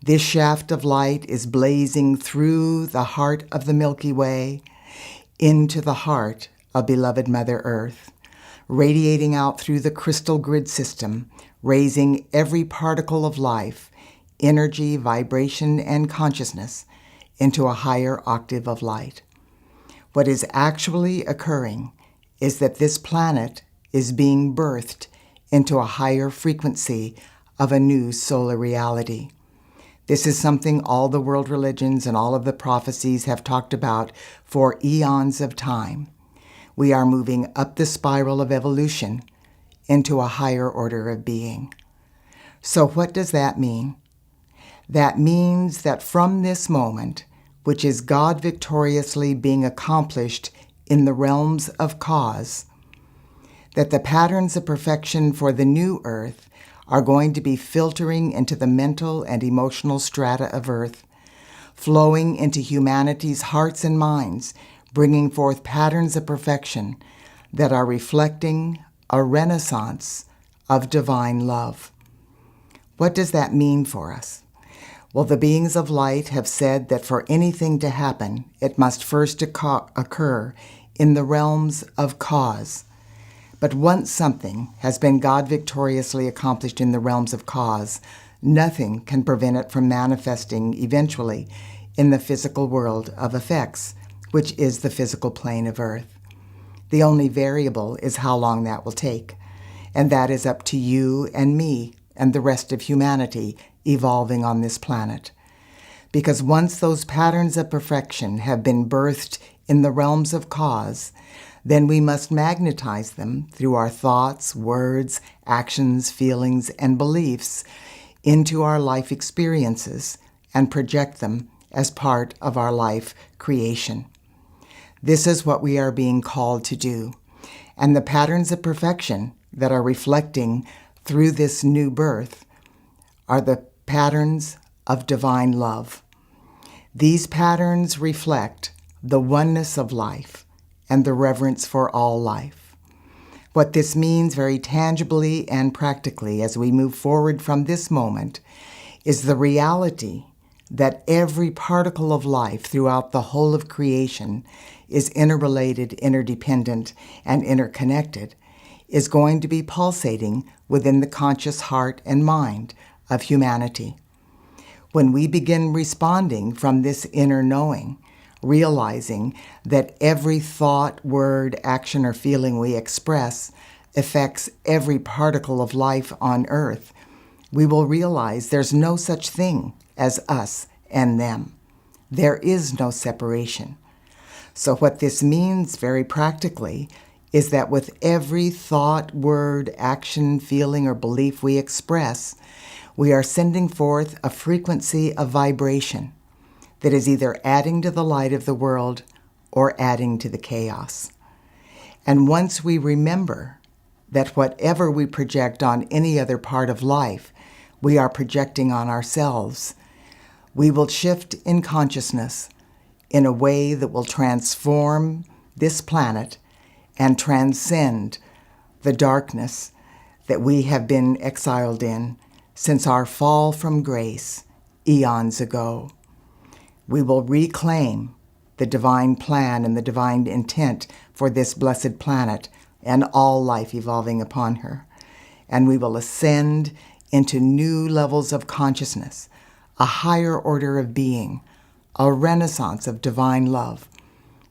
This shaft of light is blazing through the heart of the Milky Way into the heart of beloved Mother Earth, radiating out through the crystal grid system, raising every particle of life, energy, vibration, and consciousness into a higher octave of light. What is actually occurring is that this planet is being birthed into a higher frequency of a new solar reality. This is something all the world religions and all of the prophecies have talked about for eons of time. We are moving up the spiral of evolution into a higher order of being. So what does that mean? That means that from this moment, which is God victoriously being accomplished in the realms of cause, that the patterns of perfection for the new earth are going to be filtering into the mental and emotional strata of earth, flowing into humanity's hearts and minds, bringing forth patterns of perfection that are reflecting a renaissance of divine love. What does that mean for us? Well, the beings of light have said that for anything to happen, it must first occur in the realms of cause. But once something has been God victoriously accomplished in the realms of cause, nothing can prevent it from manifesting eventually in the physical world of effects, which is the physical plane of earth. The only variable is how long that will take, and that is up to you and me and the rest of humanity evolving on this planet. Because once those patterns of perfection have been birthed in the realms of cause, then we must magnetize them through our thoughts, words, actions, feelings, and beliefs into our life experiences and project them as part of our life creation. This is what we are being called to do. And the patterns of perfection that are reflecting through this new birth are the patterns of divine love. These patterns reflect the oneness of life and the reverence for all life. What this means very tangibly and practically as we move forward from this moment is the reality that every particle of life throughout the whole of creation is interrelated, interdependent, and interconnected, is going to be pulsating within the conscious heart and mind of humanity. When we begin responding from this inner knowing, realizing that every thought, word, action, or feeling we express affects every particle of life on earth, we will realize there's no such thing as us and them. There is no separation. So what this means very practically is that with every thought, word, action, feeling, or belief we express, we are sending forth a frequency of vibration that is either adding to the light of the world or adding to the chaos. And once we remember that whatever we project on any other part of life, we are projecting on ourselves, we will shift in consciousness in a way that will transform this planet and transcend the darkness that we have been exiled in since our fall from grace eons ago. We will reclaim the divine plan and the divine intent for this blessed planet and all life evolving upon her. And we will ascend into new levels of consciousness, a higher order of being, a renaissance of divine love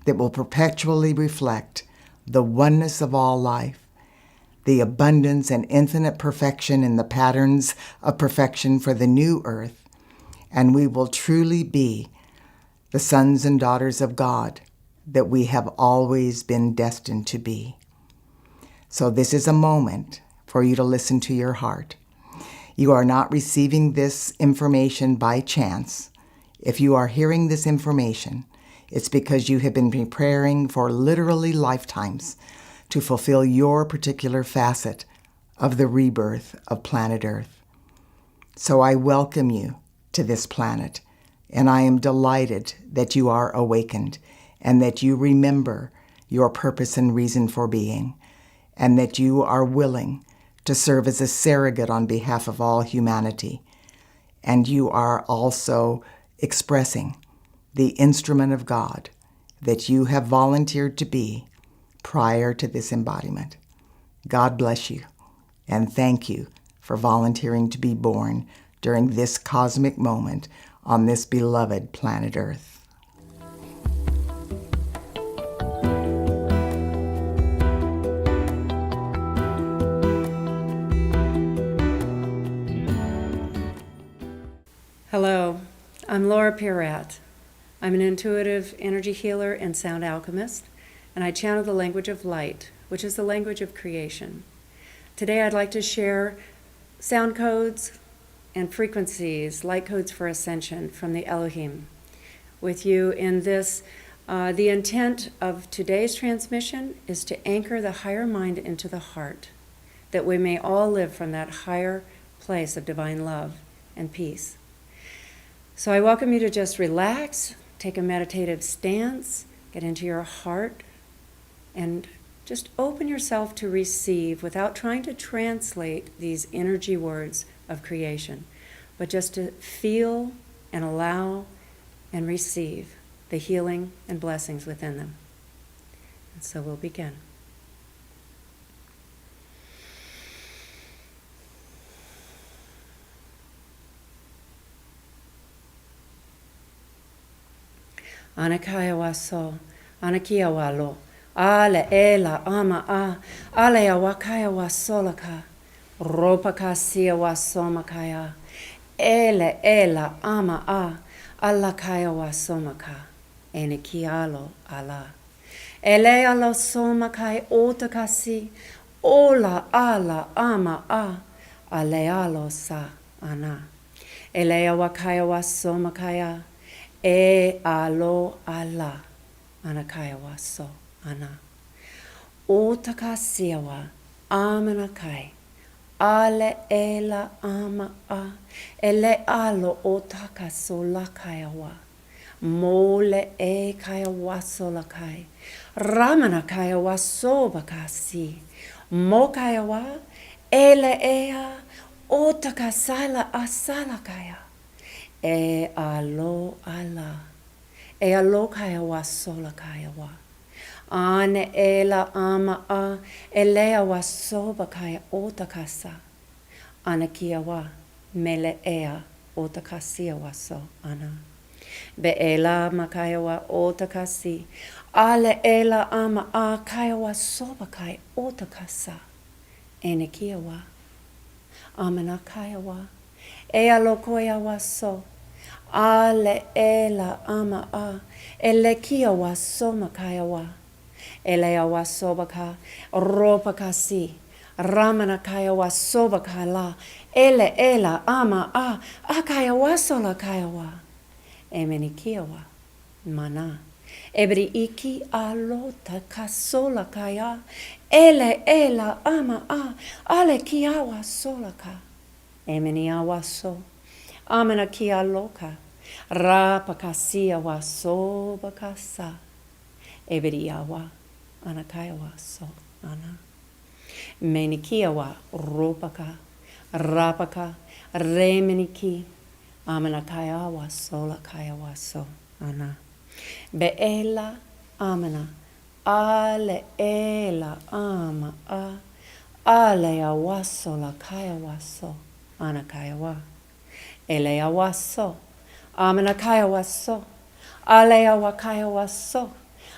that will perpetually reflect the oneness of all life, the abundance and infinite perfection in the patterns of perfection for the new earth, and we will truly be the sons and daughters of God that we have always been destined to be. So this is a moment for you to listen to your heart. You are not receiving this information by chance. If you are hearing this information, it's because you have been preparing for literally lifetimes to fulfill your particular facet of the rebirth of planet Earth. So I welcome you to this planet, and I am delighted that you are awakened and that you remember your purpose and reason for being, and that you are willing to serve as a surrogate on behalf of all humanity. And you are also expressing the instrument of God that you have volunteered to be prior to this embodiment. God bless you, and thank you for volunteering to be born during this cosmic moment on this beloved planet Earth. Hello, I'm Laura Pierrat. I'm an intuitive energy healer and sound alchemist, and I channel the language of light, which is the language of creation. Today I'd like to share sound codes and frequencies, light codes for ascension from the Elohim with you in this The intent of today's transmission is to anchor the higher mind into the heart, that we may all live from that higher place of divine love and peace. So I welcome you to just relax, take a meditative stance, get into your heart, and just open yourself to receive without trying to translate these energy words of creation, but just to feel and allow and receive the healing and blessings within them. And so we'll begin. Anakaya waso, anakia walo, ale ela ama a, ale awakaya wasolaka, ropaka sia wasomakaya, ele ela ama a, alakaya wasomaka, enikialo ala. Ele alo somakai otakasi, ola ala ama a, alealo sa ana. Ele awakaya wasomakaya, e alo ala anakaya waso ana. Otaka siawa amanakai. Ale ela ama a. Ele alo otaka solakaya wa. Mole e kaya wasolakai. Ramanakaya wasobakasi. Mokaya wa. Ele ea otaka sala asalakaya. E alo ala. E alo kaya wa sola kaya wa. Ane ela ama a. Elea wa soba kaya otakasa. Ana kia wa. Mele ea otakasia wa so ana. Be ela makaya wa otakasi. Ale ela ama a kaya wa soba kaya otakasa. Ene kia wa. Amana kaya wa. E alo koya wa so. Ale ela ama a. Ele kia wa soma kaya wa. Ele wa sobaka. Ropaka si. Ramana kaya wa sobaka la. Ele ela ama a. Akaya wa sola kaya wa. Emeni kia wa. Mana. Ebri iki alota kasola kaya. Ele ela ama a. Ale kia wa sola ka. Emeni awa so. Amana kia loka. Rapakasia wa sobakasa. Ebedi awa. Anakaya wa so. Ana. Menikia wa ropaka. Rapaka. Remeniki. Amanakaya wa sola kaya wa so. Ana. Beela amana. Ale ela ama a. Ale awa sola kaya wa so. Anakaya wa. Ele awaso. Amanakaya waso. Ale awakaya waso.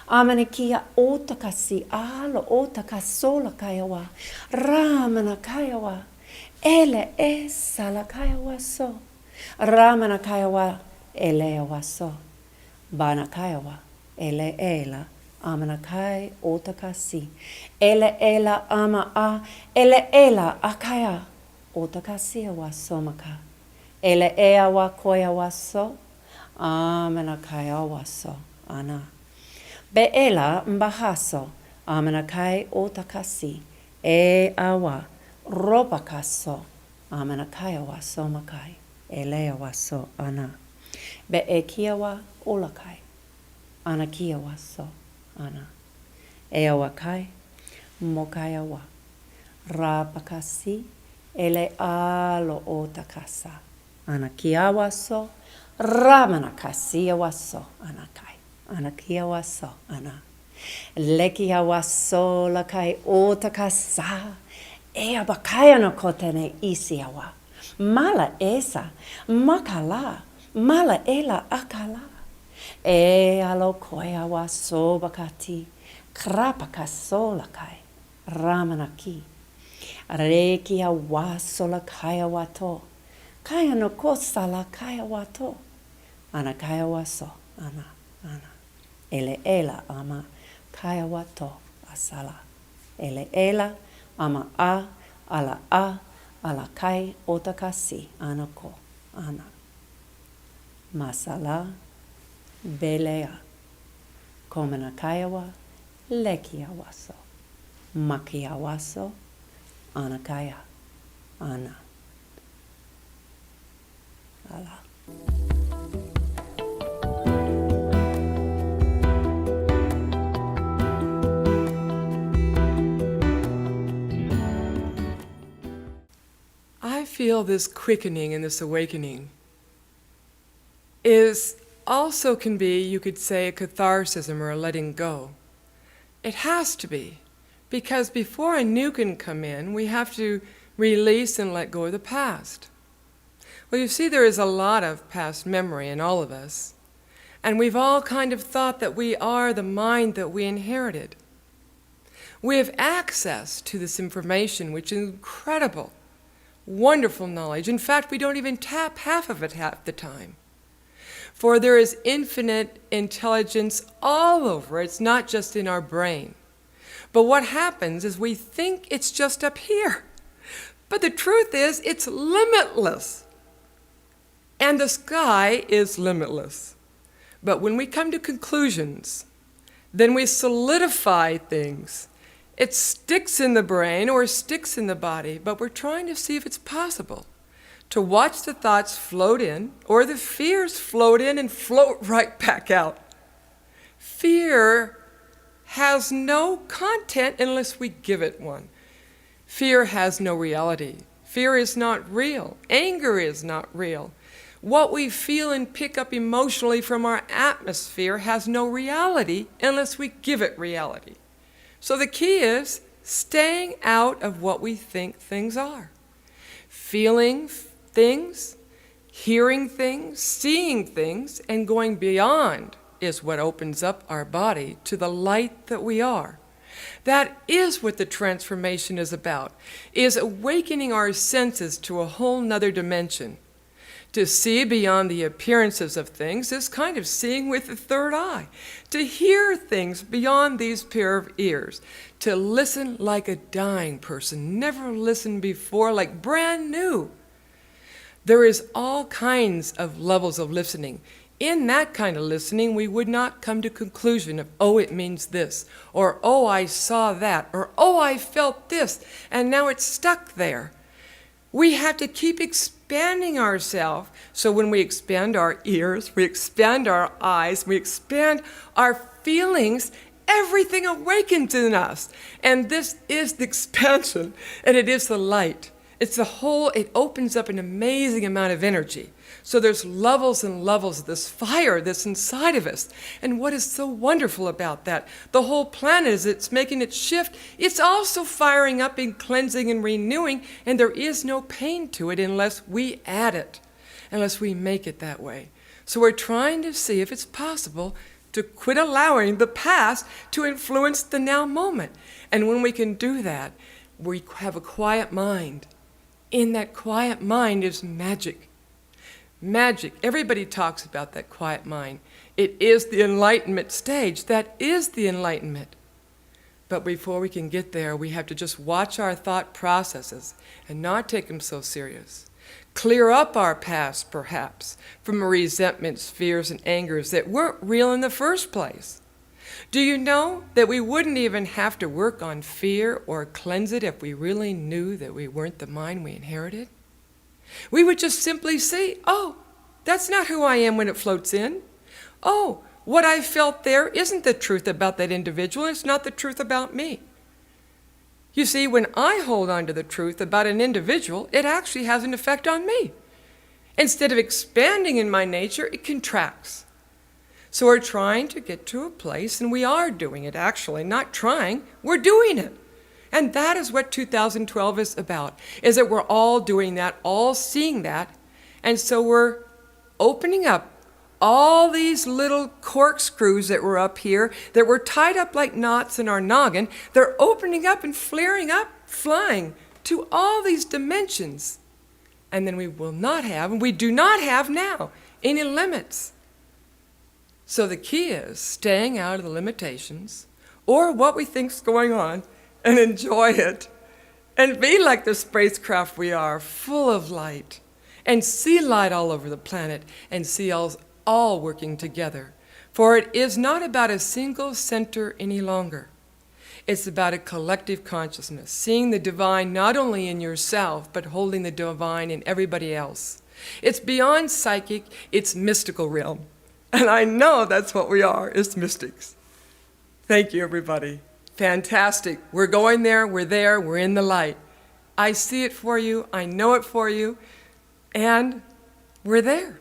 Amanakia otakasi alo otakasola kaya wa. Ramanakaya wa. Ele salakaya waso. Ramanakaya wa. Ele waso. Banakaya wa. Ele ela. Amanakai otakasi. Ele ela ama a. Ele ela akaya. Otakasi wasomaka. Ele ea wa koya waso. Amenakaya waso. Ana. Beela mbahaso. Amenakai otakasi. E awa. Robakaso. Amenakaya waso makai. Elea waso. Ana. Beekia wa olakai. Anakia waso. Ana. Ea wakai. Mokaya wa. Rabakasi. Ele alo otakasa. Anakia waso. Ramanakasia waso. Anakai. Anakia waso. Ana. Lekia waso lakai otakasa. Ea bakaya no kotene isiawa. Mala esa. Makala. Mala ela akala. E alo koya waso bakati. Krapakaso lakai. Ramanaki. Rekia waso lakaya wato. Kaya no kosa la kaya wato. Ana kaya waso. Ana. Ele ela ama kaya wato asala. Ele ela ama a ala kai otakasi anako. Ana. Masala belea. Komanakayawa, Lekiawaso, Makiawaso, Anakaya, Ana. Allah. I feel this quickening and this awakening is also can be, you could say, a catharsism or a letting go. It has to be, because before a new can come in, we have to release and let go of the past. Well, you see, there is a lot of past memory in all of us, and we've all kind of thought that we are the mind that we inherited. We have access to this information, which is incredible, wonderful knowledge. In fact, we don't even tap half of it half the time. For there is infinite intelligence all over. It's not just in our brain. But what happens is we think it's just up here. But the truth is, it's limitless. And the sky is limitless. But when we come to conclusions, then we solidify things. It sticks in the brain or sticks in the body, but we're trying to see if it's possible to watch the thoughts float in, or the fears float in and float right back out. Fear has no content unless we give it one. Fear has no reality. Fear is not real. Anger is not real. What we feel and pick up emotionally from our atmosphere has no reality unless we give it reality. So the key is staying out of what we think things are. Feeling things, hearing things, seeing things, and going beyond is what opens up our body to the light that we are. That is what the transformation is about, is awakening our senses to a whole nother dimension. To see beyond the appearances of things is kind of seeing with the third eye. To hear things beyond these pair of ears. To listen like a dying person, never listened before, like brand new. There is all kinds of levels of listening. In that kind of listening, we would not come to conclusion of, oh, it means this, or oh, I saw that, or oh, I felt this, and now it's stuck there. We have to keep expanding ourselves. So when we expand our ears, we expand our eyes, we expand our feelings, everything awakens in us. And this is the expansion, and it is the light. It's the whole, it opens up an amazing amount of energy. So there's levels and levels of this fire that's inside of us. And what is so wonderful about that? The whole planet, as it's making its shift, it's also firing up and cleansing and renewing, and there is no pain to it unless we add it, unless we make it that way. So we're trying to see if it's possible to quit allowing the past to influence the now moment. And when we can do that, we have a quiet mind. In that quiet mind is magic. Magic. Everybody talks about that quiet mind. It is the enlightenment stage. That is the enlightenment. But before we can get there, we have to just watch our thought processes and not take them so serious. Clear up our past, perhaps, from resentments, fears, and angers that weren't real in the first place. Do you know that we wouldn't even have to work on fear or cleanse it if we really knew that we weren't the mind we inherited? We would just simply see, oh, that's not who I am when it floats in. Oh, what I felt there isn't the truth about that individual. It's not the truth about me. You see, when I hold on to the truth about an individual, it actually has an effect on me. Instead of expanding in my nature, it contracts. So we're trying to get to a place, and we are doing it actually, not trying, we're doing it. And that is what 2012 is about, is that we're all doing that, all seeing that. And so we're opening up all these little corkscrews that were up here, that were tied up like knots in our noggin. They're opening up and flaring up, flying to all these dimensions. And then we will not have, and we do not have now, any limits. So the key is staying out of the limitations, or what we think's going on, and enjoy it, and be like the spacecraft we are, full of light, and see light all over the planet, and see us all working together For it is not about a single center any longer. It's about a collective consciousness, seeing the divine not only in yourself, but holding the divine in everybody else. It's beyond psychic, it's mystical realm. And I know that's what we are, as mystics. Thank you, everybody. Fantastic. We're going there, we're in the light. I see it for you, I know it for you, and we're there.